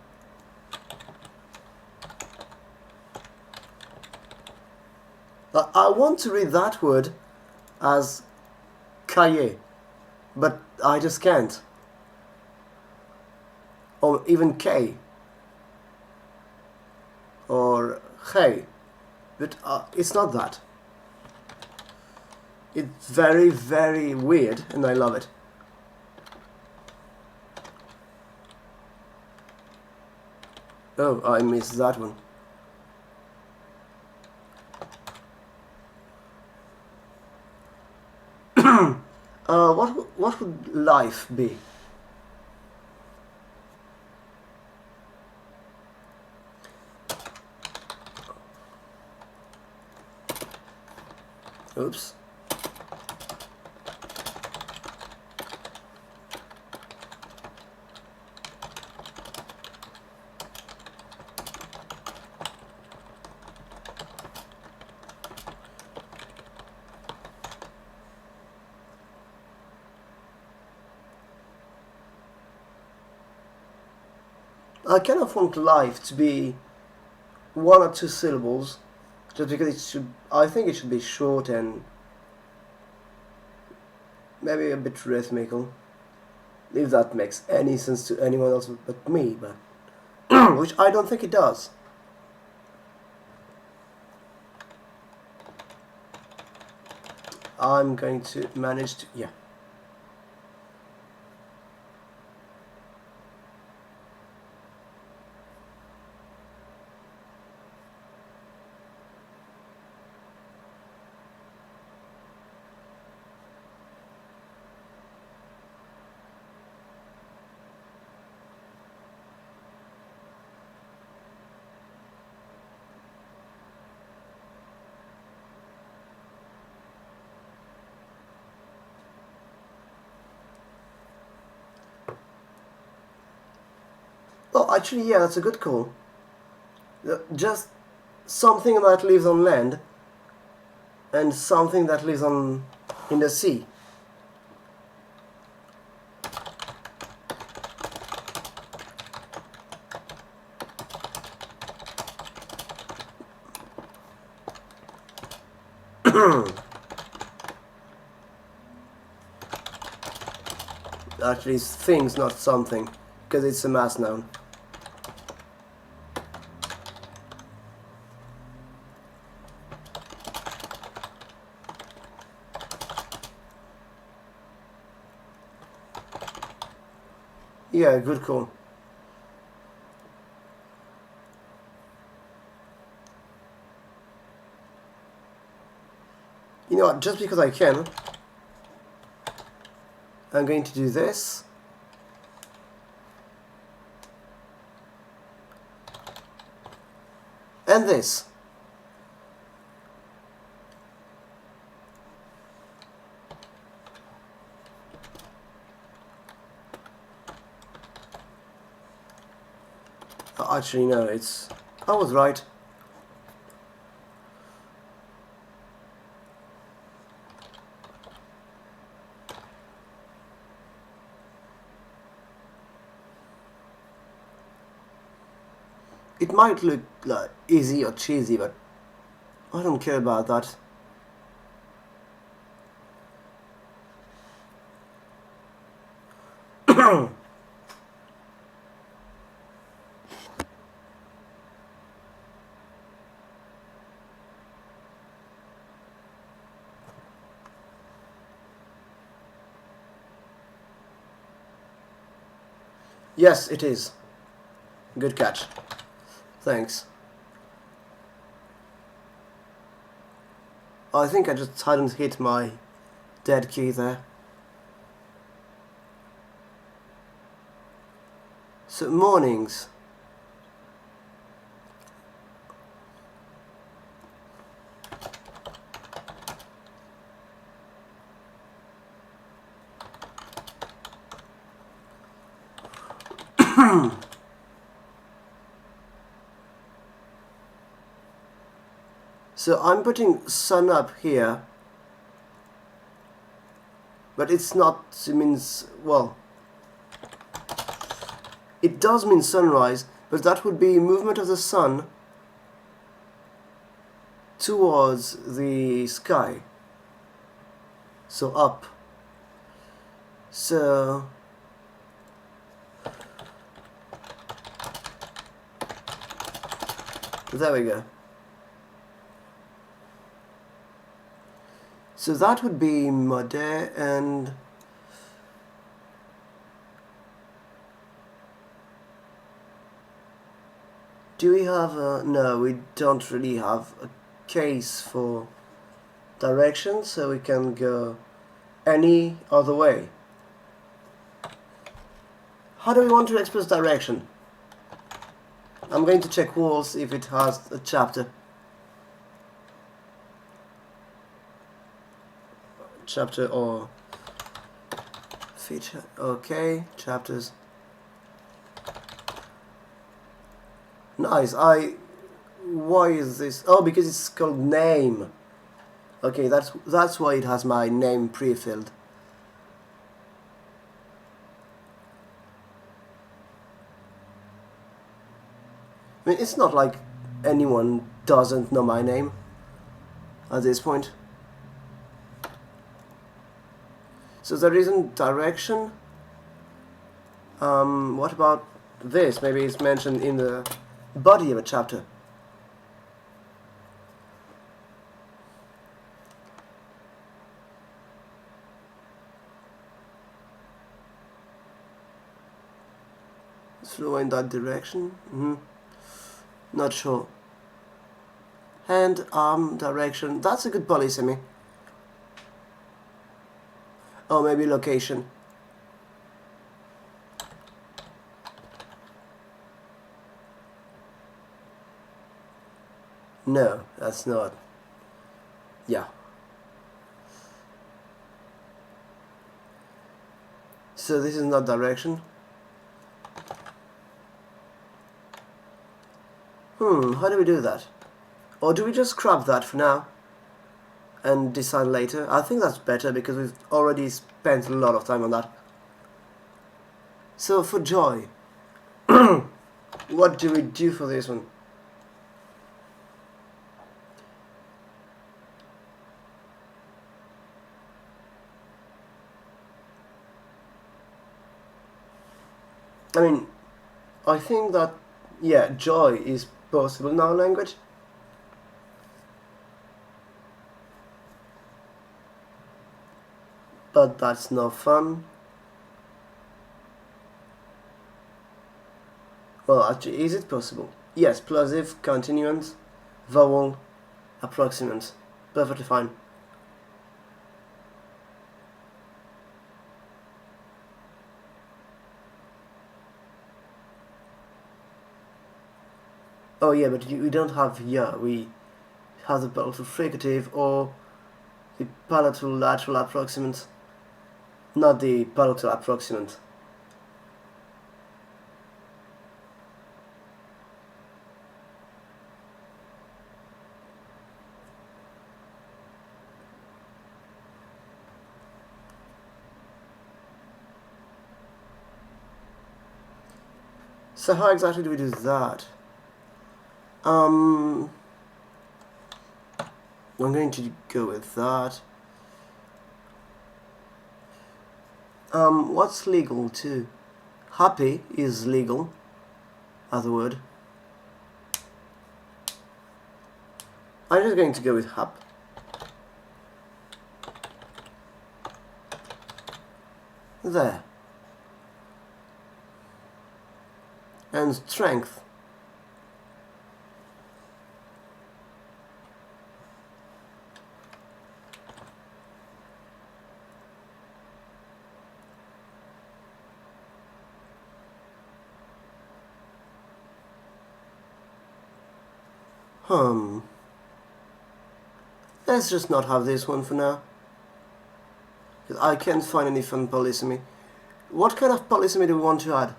I want to read that word as Kaye, but I just can't. Or even K. Or Hey. But it's not that. It's very, very weird, and I love it. Oh, I missed that one. What would life be? Oops. I kind of want life to be 1 or 2 syllables, just because it should. I think it should be short and maybe a bit rhythmical. If that makes any sense to anyone else but me, but which I don't think it does. I'm going to manage to, yeah. Oh, actually, yeah, that's a good call. Just something that lives on land and something that lives in the sea. Actually, it's things, not something, because it's a mass noun. Yeah, good call. You know what, just because I can, I'm going to do this. And this. Actually, no, it's... I was right. It might look like easy or cheesy, but I don't care about that. Yes, it is. Good catch. Thanks. I think I just hadn't hit my dead key there. So, mornings. So I'm putting sun up here, but it's not, it means, well, it does mean sunrise, but that would be movement of the sun towards the sky. So up. So there we go. So that would be Mode, and do we have a... no, we don't really have a case for direction, so we can go any other way. How do we want to express direction? I'm going to check walls if it has a chapter. Chapter or feature. Okay, chapters. Nice. Why is this? Oh, because it's called name. Okay, that's why it has my name pre-filled. I mean, it's not like anyone doesn't know my name at this point. So there isn't direction. What about this? Maybe it's mentioned in the body of a chapter. Flow in that direction. Not sure. Hand, arm, direction. That's a good polysemy. Oh, maybe location. No, that's not. Yeah. So this is not direction. How do we do that? Or do we just scrap that for now and decide later? I think that's better because we've already spent a lot of time on that. So for joy, what do we do for this one? I mean, I think that, yeah, joy is possible in our language. But that's no fun. Well, actually, is it possible? Yes, plosive, continuance, vowel, approximant. Perfectly fine. Oh yeah, but we don't have yeah. We have the palatal fricative or the palatal lateral approximant, not the palatal approximant. So how exactly do we do that? I'm going to go with that. What's legal too? Happy is legal as a word. I'm just going to go with hap. There. And strength. Let's just not have this one for now. Because I can't find any fun polysemy. What kind of polysemy do we want to add?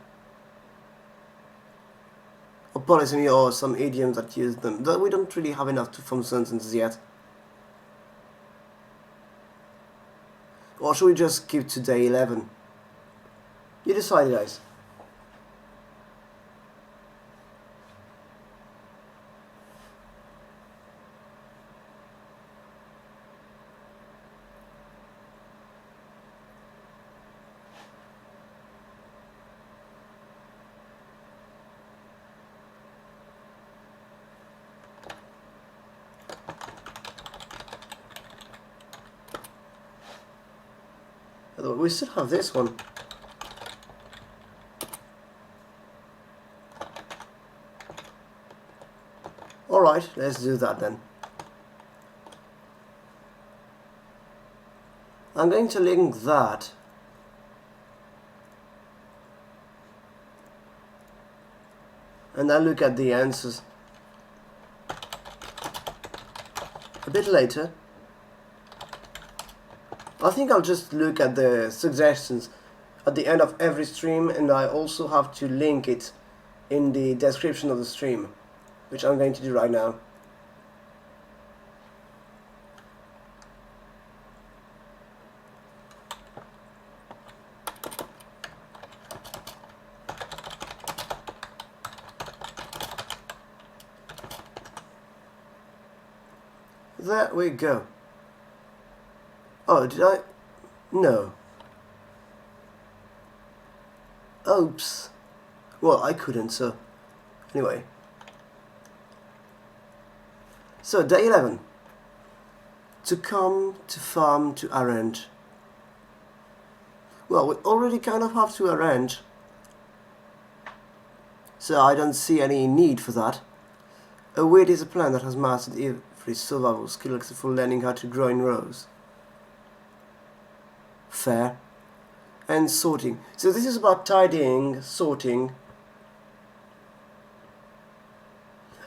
Or polysemy or some idioms that use them. Though we don't really have enough to form sentences yet. Or should we just keep to day 11? You decide, guys. We still have this one. Alright, let's do that then. I'm going to link that and I'll look at the answers a bit later. I think I'll just look at the suggestions at the end of every stream, and I also have to link it in the description of the stream, which I'm going to do right now. There we go. Oh, did I? No. Oops. Well, I couldn't, so... Anyway. So, day 11. To come, to farm, to arrange. Well, we already kind of have to arrange. So I don't see any need for that. A weed is a plant that has mastered every survival skill except for learning how to grow in rows. Fair. And sorting. So this is about tidying, sorting.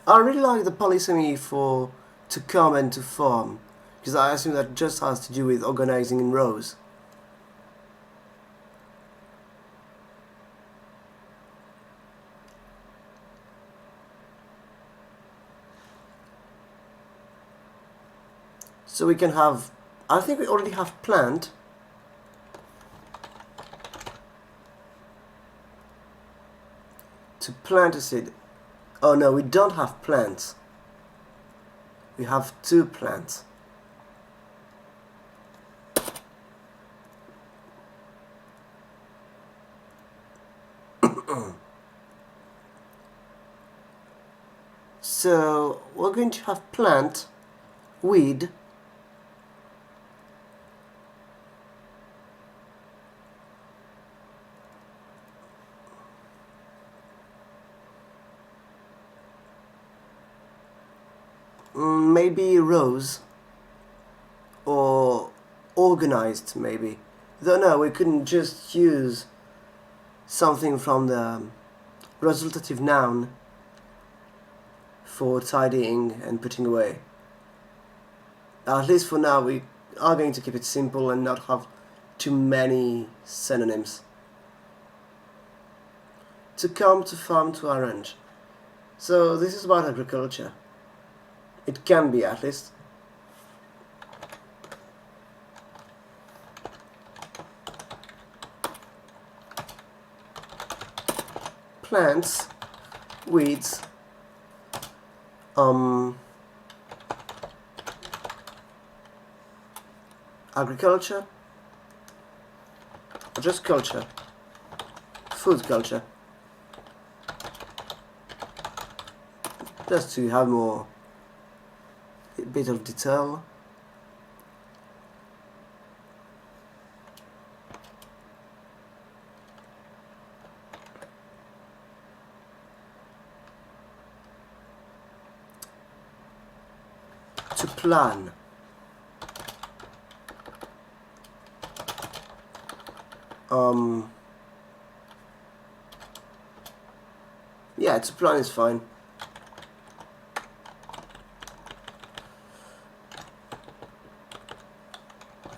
I really like the polysemy for to come and to farm, because I assume that just has to do with organizing in rows. So we can have, I think we already have plant. To plant a seed. Oh no, we don't have plants. We have two plants. So we're going to have plant, weed, maybe rows, or organized maybe. Though no, we couldn't just use something from the resultative noun for tidying and putting away. At least for now, we are going to keep it simple and not have too many synonyms. To come, to farm, to arrange. So this is about agriculture. It can be, at least. Plants, weeds, agriculture, or just culture, food culture, just to have more a bit of detail. To plan. Yeah, to plan is fine.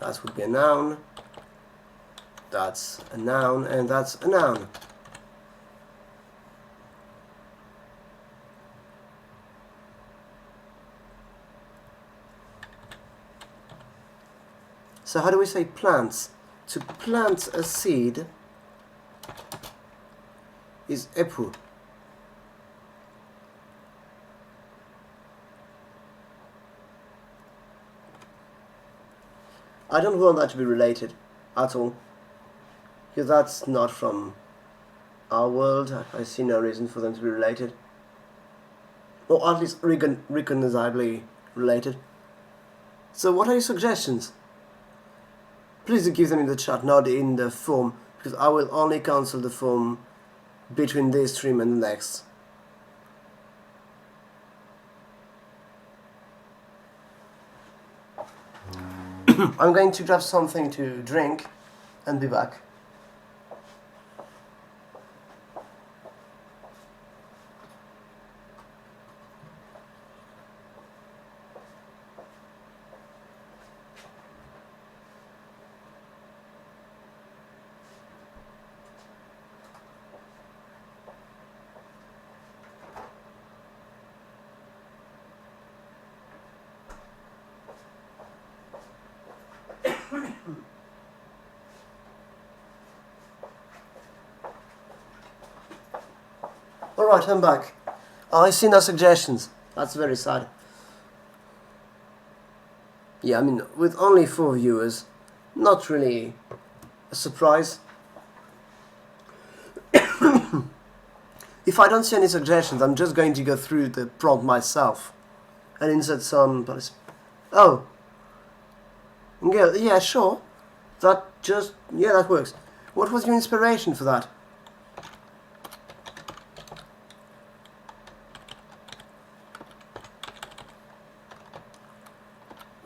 That would be a noun. That's a noun, and that's a noun. So how do we say plants? To plant a seed is epu. I don't want that to be related at all, because that's not from our world. I see no reason for them to be related, or at least recognizably related. So what are your suggestions? Please do give them in the chat, not in the form, because I will only cancel the form between this stream and the next. I'm going to grab something to drink and be back. Alright, I'm back. I see no suggestions. That's very sad. Yeah, I mean, with only 4 viewers, not really a surprise. If I don't see any suggestions, I'm just going to go through the prompt myself and insert some... Oh. Yeah, sure. Yeah, that works. What was your inspiration for that?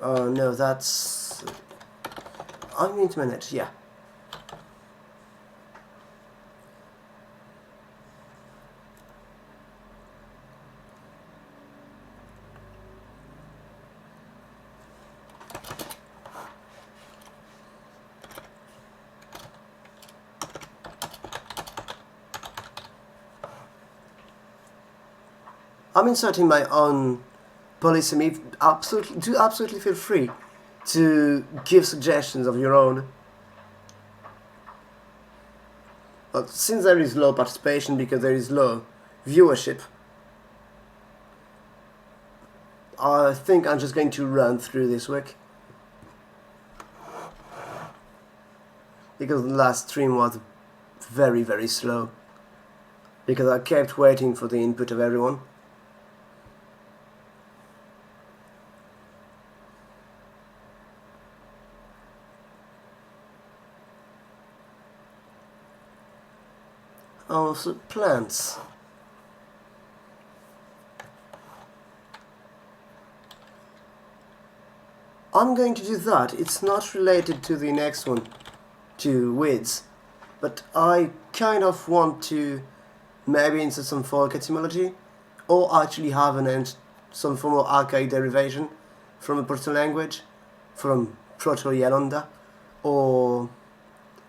Oh, no, that's... I'm going to manage, yeah. I'm inserting my own polysemy. Absolutely feel free to give suggestions of your own. But since there is low participation because there is low viewership, I think I'm just going to run through this week. Because the last stream was very slow. Because I kept waiting for the input of everyone. Also plants. I'm going to do that. It's not related to the next one, to weeds, but I kind of want to maybe insert some folk etymology, or actually have some form of archaic derivation from a Proto language, from Proto-Yalanda, or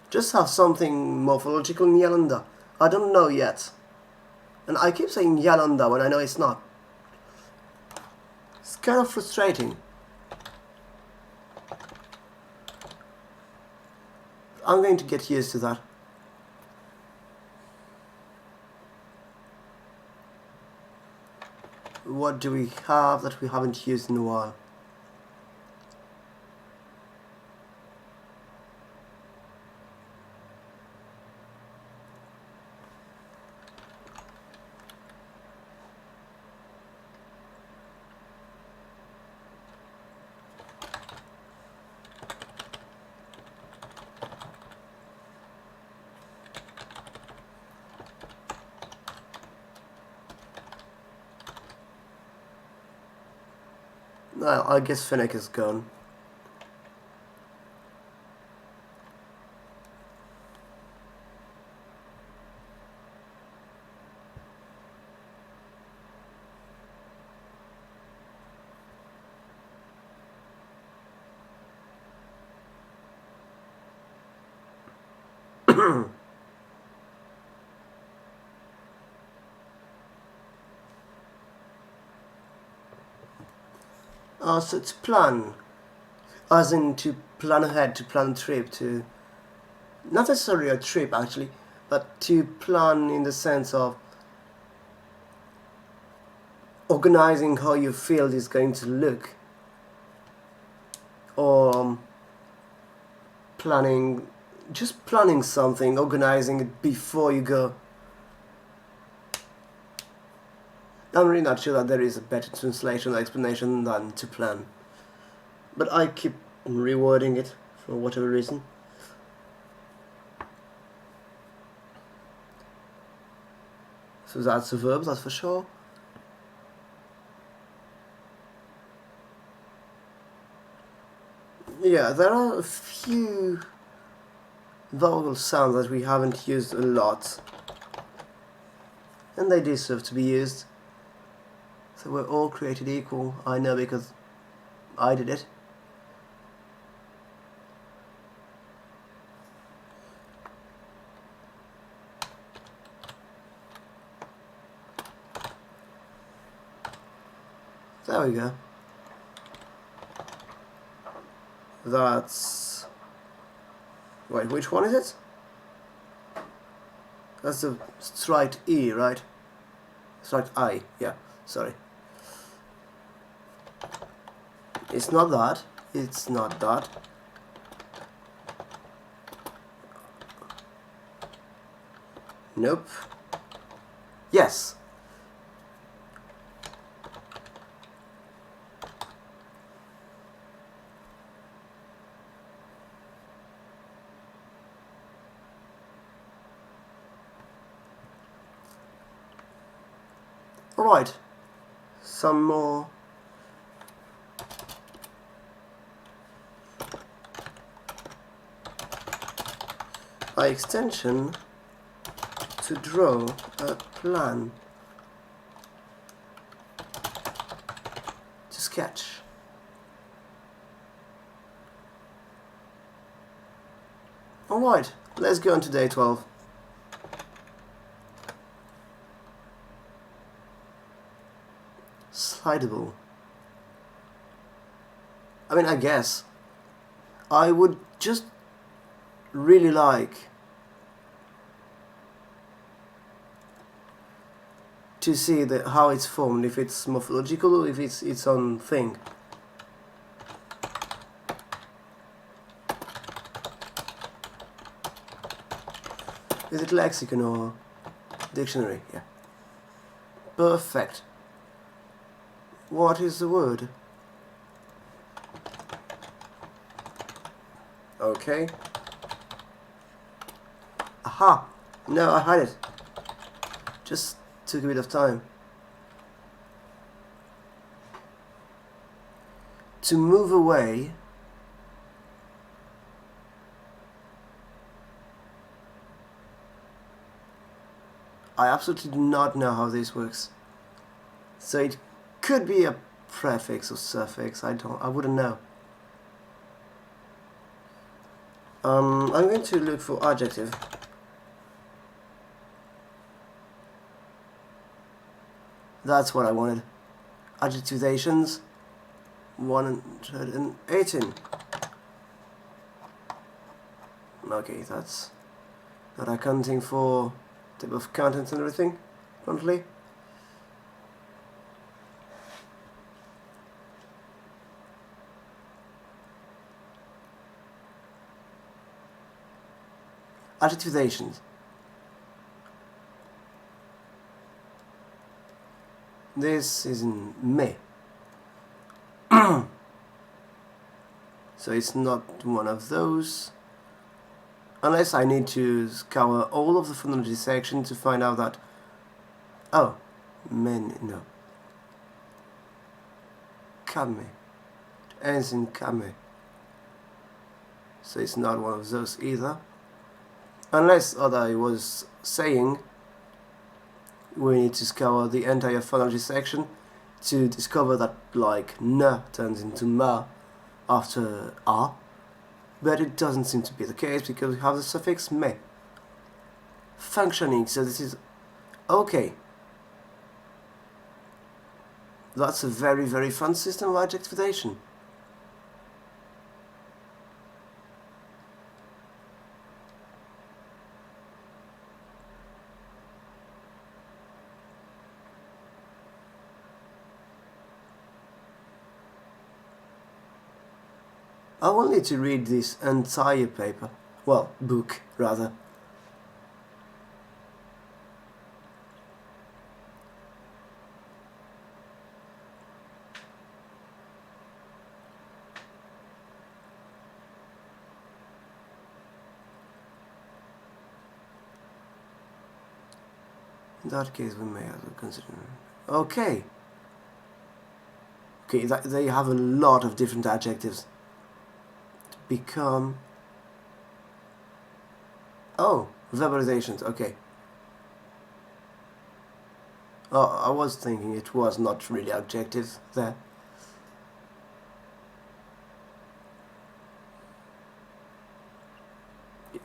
just have something morphological in Yalanda. I don't know yet. And I keep saying Yalanda when I know it's not. It's kind of frustrating. I'm going to get used to that. What do we have that we haven't used in a while? Well, I guess Finnick is gone. So to plan, as in to plan ahead, to plan a trip, to not necessarily a trip actually, but to plan in the sense of organizing how your field is going to look, or just planning something, organizing it before you go. I'm really not sure that there is a better translation or explanation than to plan, but I keep rewording it for whatever reason. So that's a verb, that's for sure. Yeah, there are a few vowel sounds that we haven't used a lot, and they deserve to be used. So we're all created equal. I know because I did it. There we go. That's... Wait, which one is it? That's the straight E, right? Straight I, yeah, sorry. It's not that. It's not that. Nope. Yes. Alright. Some more. By extension, to draw a plan, to sketch. Alright, let's go on to day 12. Slidable. I mean, I guess I would just really like to see how it's formed, if it's morphological or if it's its own thing. Is it lexicon or dictionary? Yeah. Perfect. What is the word? Okay. Aha! No, I had it. Just took a bit of time. To move away, I absolutely do not know how this works. So it could be a prefix or suffix, I wouldn't know. I'm going to look for adjective. That's what I wanted. Adjectivations 118. Okay, that's not accounting for type of content and everything, apparently. Adjectivations. This is in me. So it's not one of those. Unless I need to scour all of the phonology section to find out that... Oh, men, no. Kame. It ends in kame. So it's not one of those either. Unless, as I was saying, we need to scour the entire phonology section to discover that, like, n turns into ma after a, but it doesn't seem to be the case because we have the suffix me. Functioning, so this is okay. That's a very, very fun system of adjectivation. I will need to read this entire paper. Well, book, rather. In that case, we may have to consider... Okay. Okay, they have a lot of different adjectives. Become... Oh, verbalizations, okay. Oh, I was thinking it was not really adjectives there.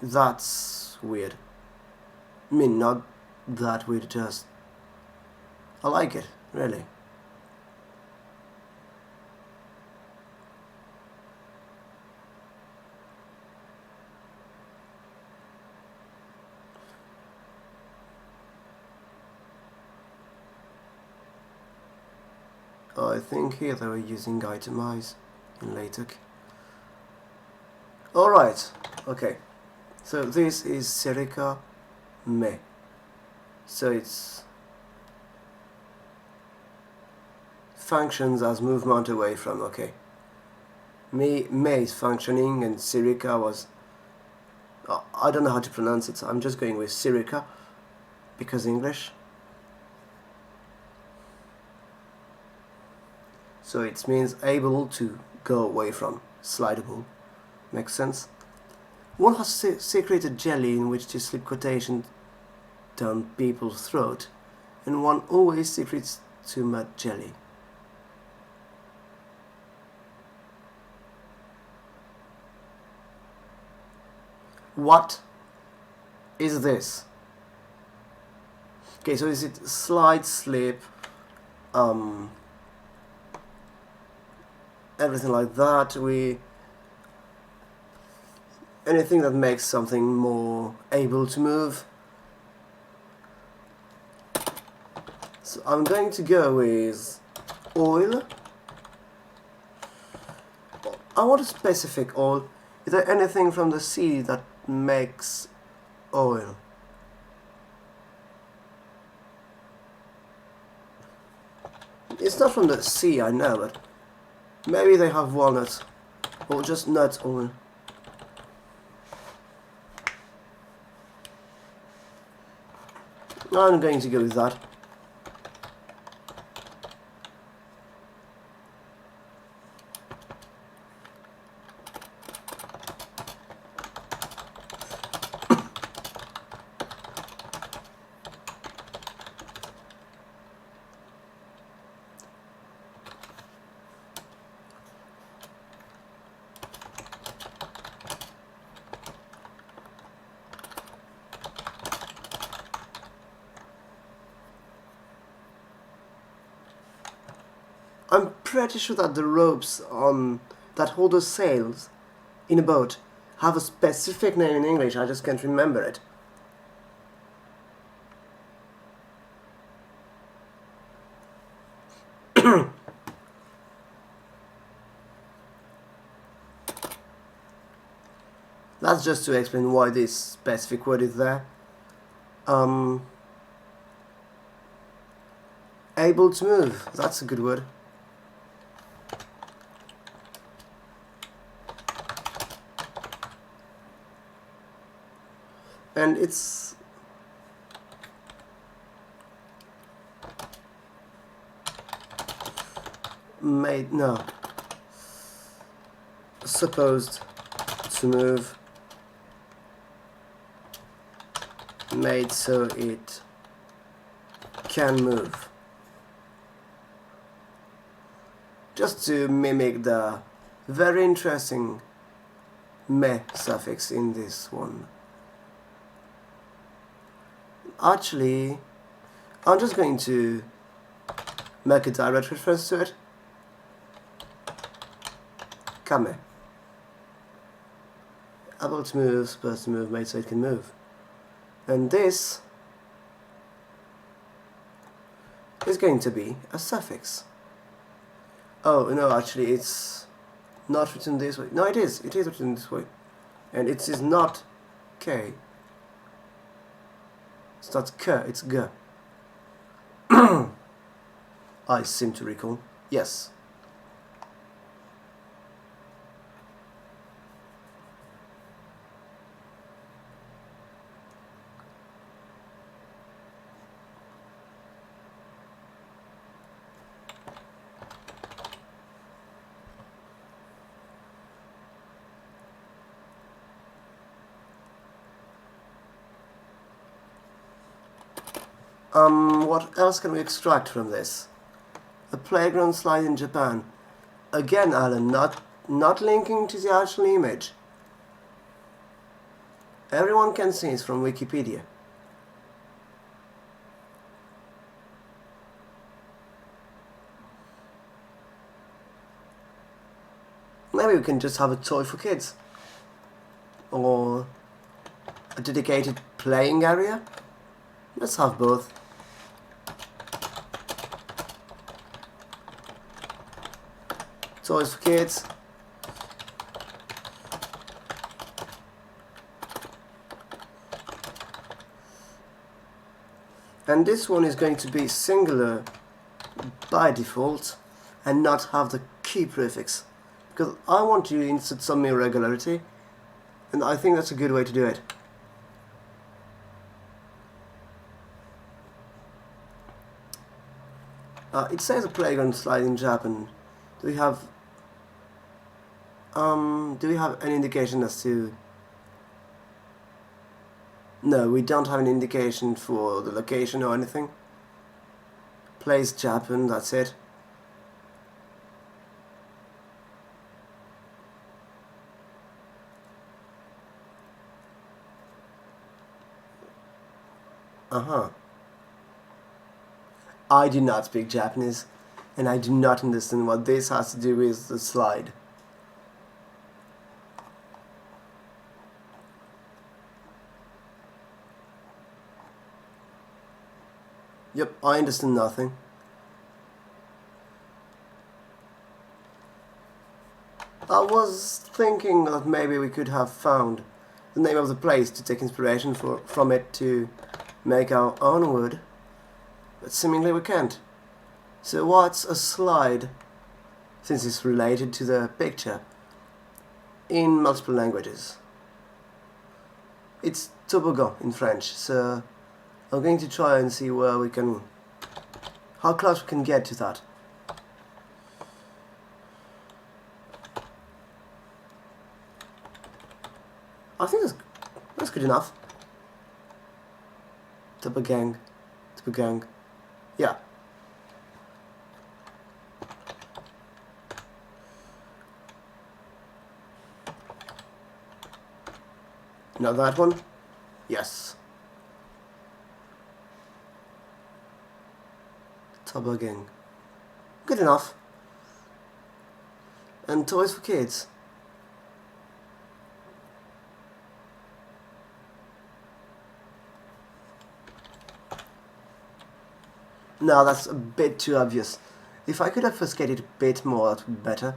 That's weird. I mean, not that weird, just... I like it, really. I think here they were using itemize in LaTeX. Alright, okay. So this is Serica me. So it's functions as movement away from, okay. Me is functioning and Serica was... I don't know how to pronounce it, so I'm just going with Serica because English. So it means able to go away from, slidable. Makes sense? One has secreted jelly in which to slip quotation down people's throat, and one always secretes too much jelly. What is this? Okay, so is it slide, slip, everything like that? Anything that makes something more able to move. So I'm going to go with oil. I want a specific oil. Is there anything from the sea that makes oil? It's not from the sea, I know, but maybe they have walnuts or just nut oil. I'm going to go with that. I'm pretty sure that the ropes that hold the sails in a boat have a specific name in English. I just can't remember it. That's just to explain why this specific word is there. Able to move. That's a good word. And it's supposed to move, made so it can move. Just to mimic the very interesting me suffix in this one. Actually, I'm just going to make a direct reference to it. Kame. Able to move, supposed to move, made so it can move. And this is going to be a suffix. Oh, no, actually it's not written this way. No, it is written this way. And it is not K. It's not K, it's G. I seem to recall. Yes. What else can we extract from this? A playground slide in Japan. Again, Alan, not linking to the actual image. Everyone can see it's from Wikipedia. Maybe we can just have a toy for kids. Or a dedicated playing area. Let's have both. Toys for kids. And this one is going to be singular by default and not have the key prefix, because I want to insert some irregularity, and I think that's a good way to do it. It says a playground slide in Japan. Do we have an indication as to... No, we don't have an indication for the location or anything. Place Japan, that's it. I do not speak Japanese, and I do not understand what this has to do with the slide. Yep, I understand nothing. I was thinking that maybe we could have found the name of the place to take inspiration from it to make our own word, but seemingly we can't. So what's a slide, since it's related to the picture, in multiple languages? It's toboggan in French, so I'm going to try and see where we can, how close we can get to that. I think that's good enough. Toboggan. Yeah. Now that one? Yes. Toboggan. Good enough. And toys for kids. No, that's a bit too obvious. If I could obfuscate it a bit more, that would be better.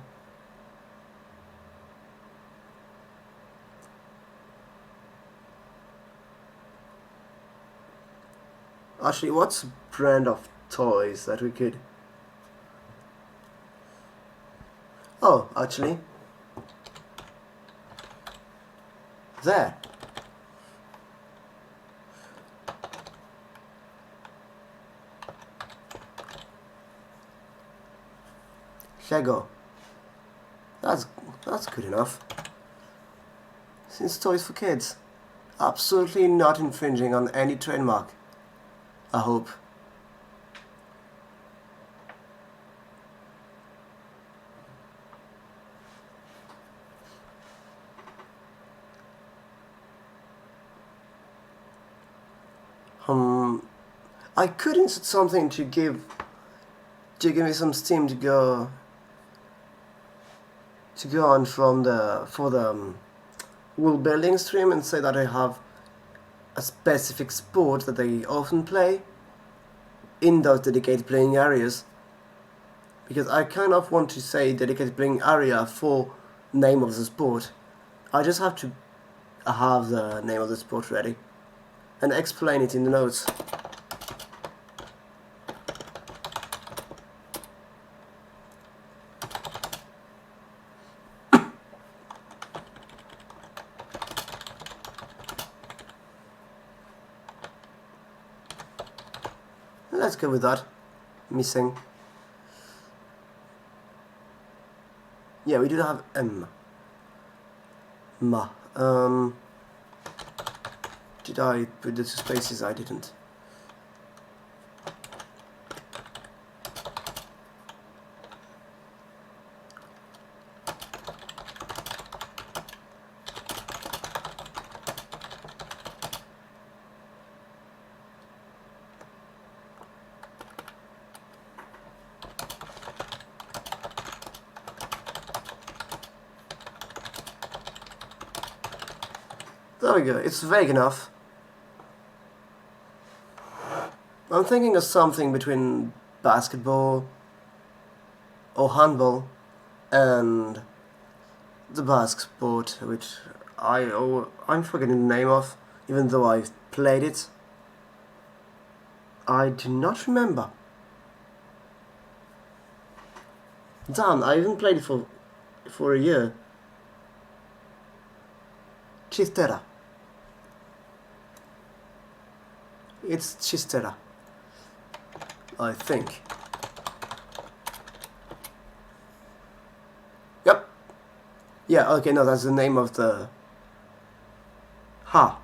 Actually, what's a brand of toys that we could... Oh, actually. There. Lego. That's good enough. Since toys for kids. Absolutely not infringing on any trademark. I hope. I could insert something to give me some steam to go on from for the wool building stream, and say that I have a specific sport that they often play in those dedicated playing areas, because I kind of want to say dedicated playing area for name of the sport. I just have to have the name of the sport ready and explain it in the notes. Let's go with that. Missing. Yeah, we do have M. Ma. Did I put the two spaces? I didn't. There we go, it's vague enough. I'm thinking of something between basketball or handball and the basque sport, which I'm forgetting the name of, even though I've played it. I do not remember. Damn, I haven't played it for a year. Chistera. It's Chistera, I think. Yep. Yeah, okay, no, that's the name of the... Ha.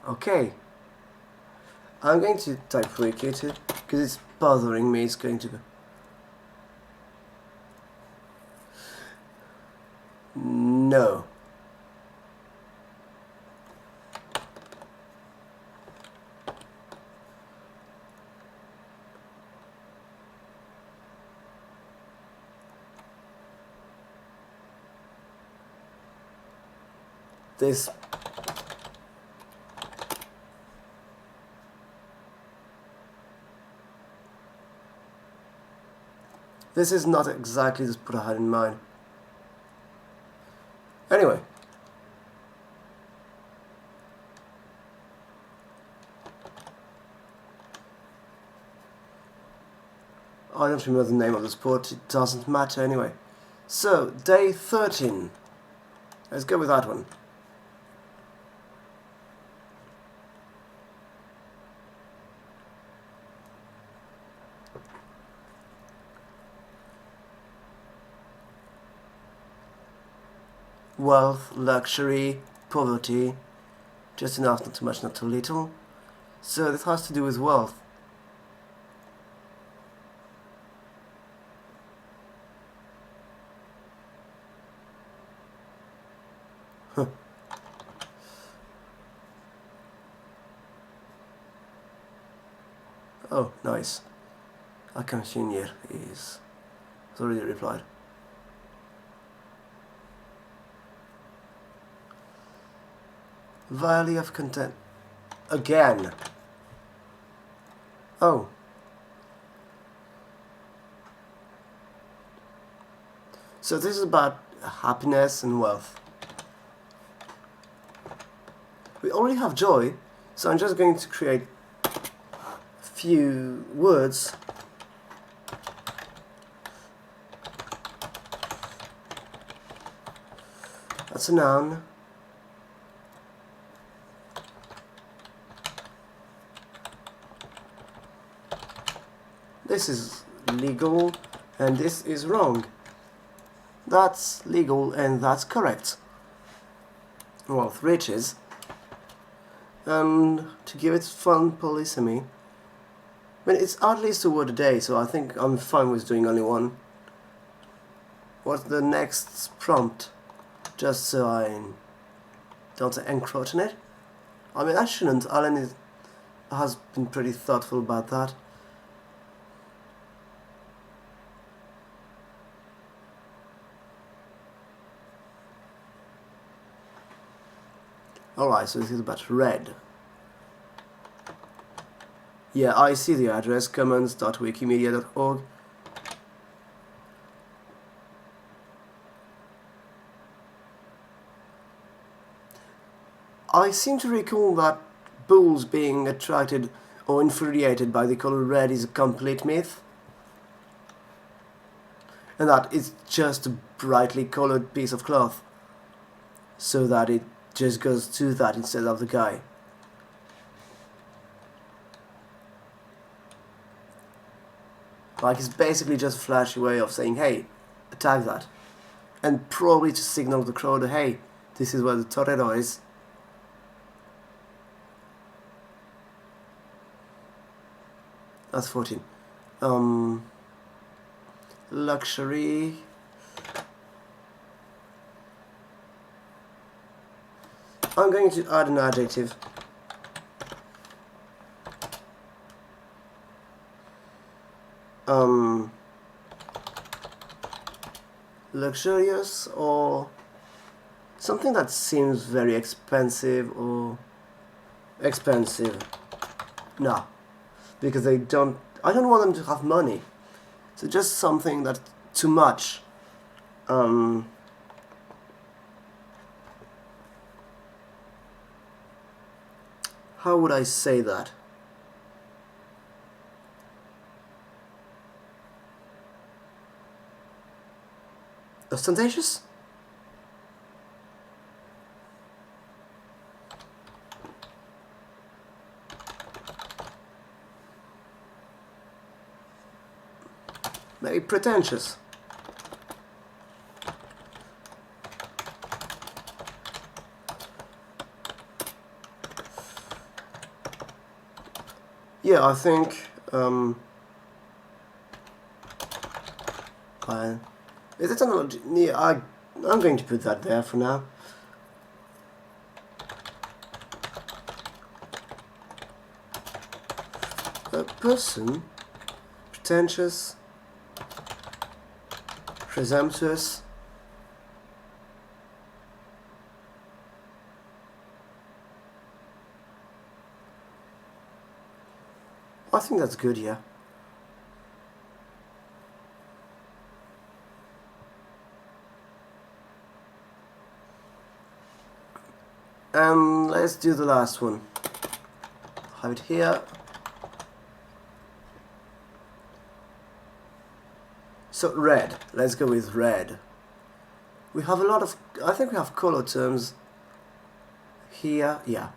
Okay. I'm going to type wiki too, because it's bothering me. It's going to go... No. This is not exactly the sport I had in mind. Anyway. I don't remember the name of the sport, it doesn't matter anyway. So, day 13. Let's go with that one. wealth, luxury, poverty, just enough, not too much, not too little. So this has to do with wealth. Huh. Oh, nice. Akamshinir is already replied. Valley of Content. Again. Oh. So this is about happiness and wealth. We already have joy, so I'm just going to create a few words. That's a noun. This is legal and this is wrong. That's legal and that's correct. Wealth, riches. And to give it fun polysemy, I mean, it's at least a word a day, so I think I'm fine with doing only one. What's the next prompt? Just so I don't encroach on it. I mean, I shouldn't. Alan has been pretty thoughtful about that. Alright, so this is about red. Yeah, I see the address, commons.wikimedia.org. I seem to recall that bulls being attracted or infuriated by the color red is a complete myth. And that it's just a brightly colored piece of cloth, so that it just goes to that instead of the guy. Like, it's basically just a flashy way of saying, hey, attack that. And probably to signal the crowd, hey, this is where the torero is. That's 14. Luxury. I'm going to add an adjective. Luxurious, or something that seems very expensive or expensive. No, because I don't want them to have money. So just something that's too much. How would I say that? Ostentatious? Maybe pretentious. Yeah, I think is it analogy? Yeah, I'm going to put that there for now. A person, pretentious, presumptuous. I think that's good, yeah. And let's do the last one. Have it here. So red. Let's go with red. We have a lot of, I think we have color terms here. Yeah.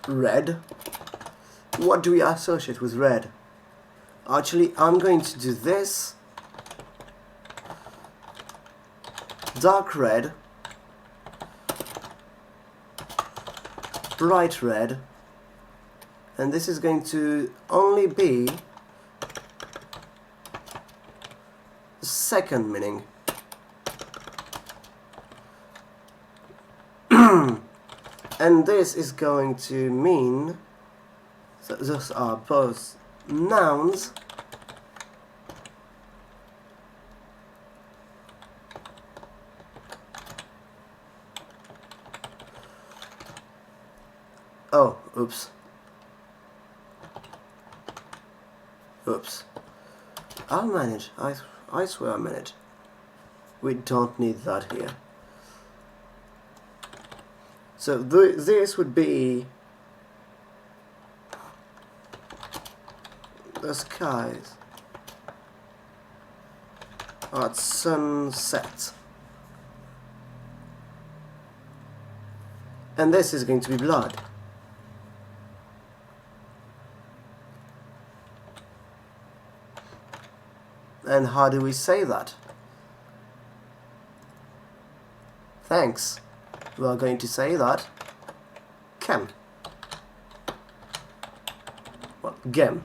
Red. What do we associate with red? Actually, I'm going to do this. dark red, bright red, and this is going to only be the second meaning. And this is going to mean, so those are both nouns, oh, oops, I'll manage, I swear I'll manage. We don't need that here. So this would be the skies at sunset. And this is going to be blood. And how do we say that? Thanks. We are going to say that can. Well, gem.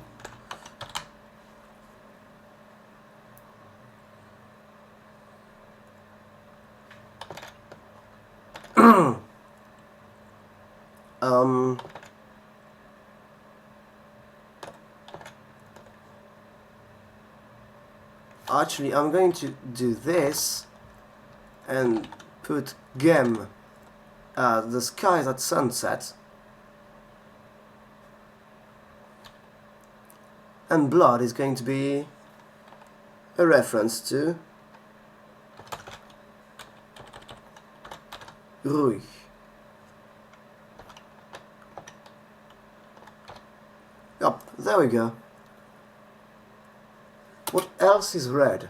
Actually, I'm going to do this and put gem as the skies at sunset, and blood is going to be a reference to ruhig. Yup, there we go. What else is red?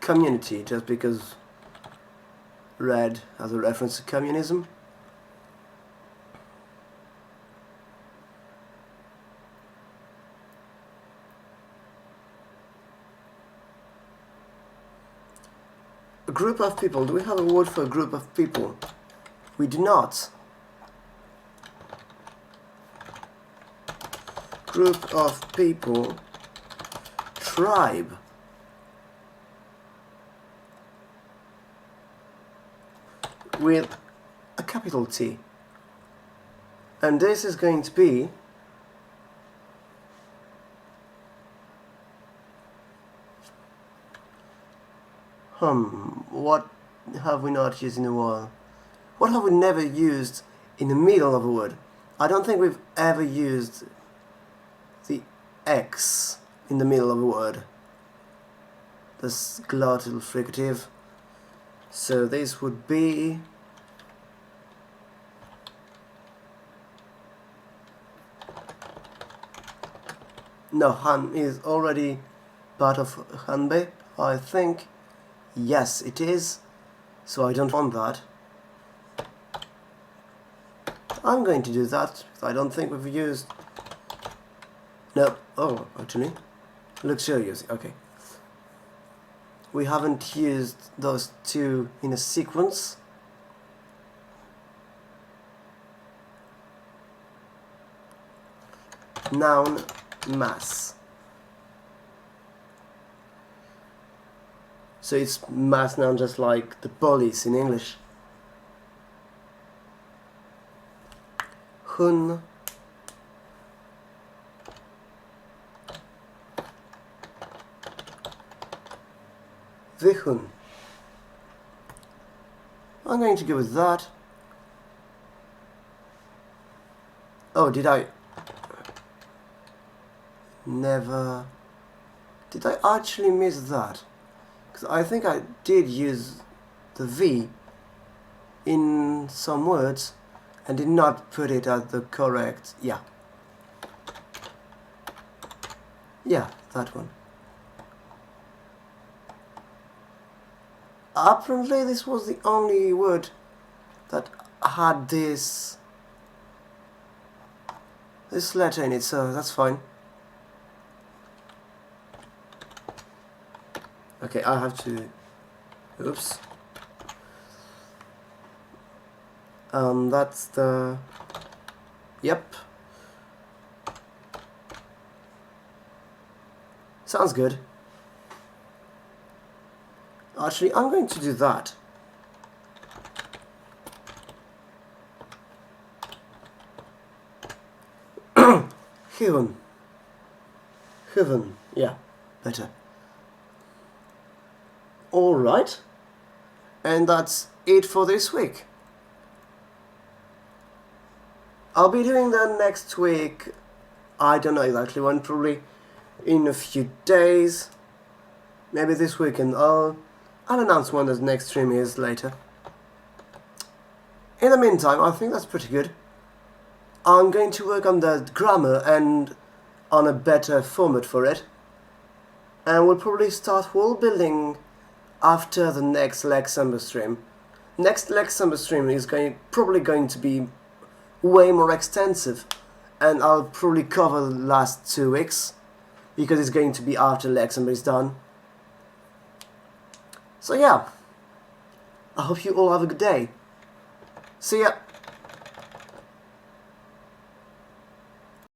Community, just because red has a reference to communism. A group of people. Do we have a word for a group of people? We do not. Group of people. Tribe. With a capital T. And this is going to be what have we not used in a while? What have we never used in the middle of a word? I don't think we've ever used the X in the middle of a word. This glottal fricative. So this would be no, Han is already part of Hanbe, I think. Yes, it is. So I don't want that. I'm going to do that. I don't think we've used. No. Oh, actually, luxurious. Okay. We haven't used those two in a sequence. Noun, mass. So it's mass noun, just like the police in English. Hun. Vihun. I'm going to go with that. Oh, did I? Never. Did I actually miss that? Because I think I did use the V in some words and did not put it at the correct. Yeah. Yeah, that one. Apparently this was the only word that had this this letter in it, so that's fine. Okay, I have to... Oops. That's the... Yep. Sounds good. Actually, I'm going to do that. Heaven. Heaven. Yeah, better. Alright. And that's it for this week. I'll be doing that next week. I don't know exactly when, probably in a few days. Maybe this weekend. I'll announce when the next stream is later. In the meantime, I think that's pretty good. I'm going to work on the grammar and on a better format for it. And we'll probably start whole building after the next Lexember stream. Next Lexember stream is probably going to be way more extensive, and I'll probably cover the last 2 weeks because it's going to be after Lexember is done. So yeah, I hope you all have a good day. See ya!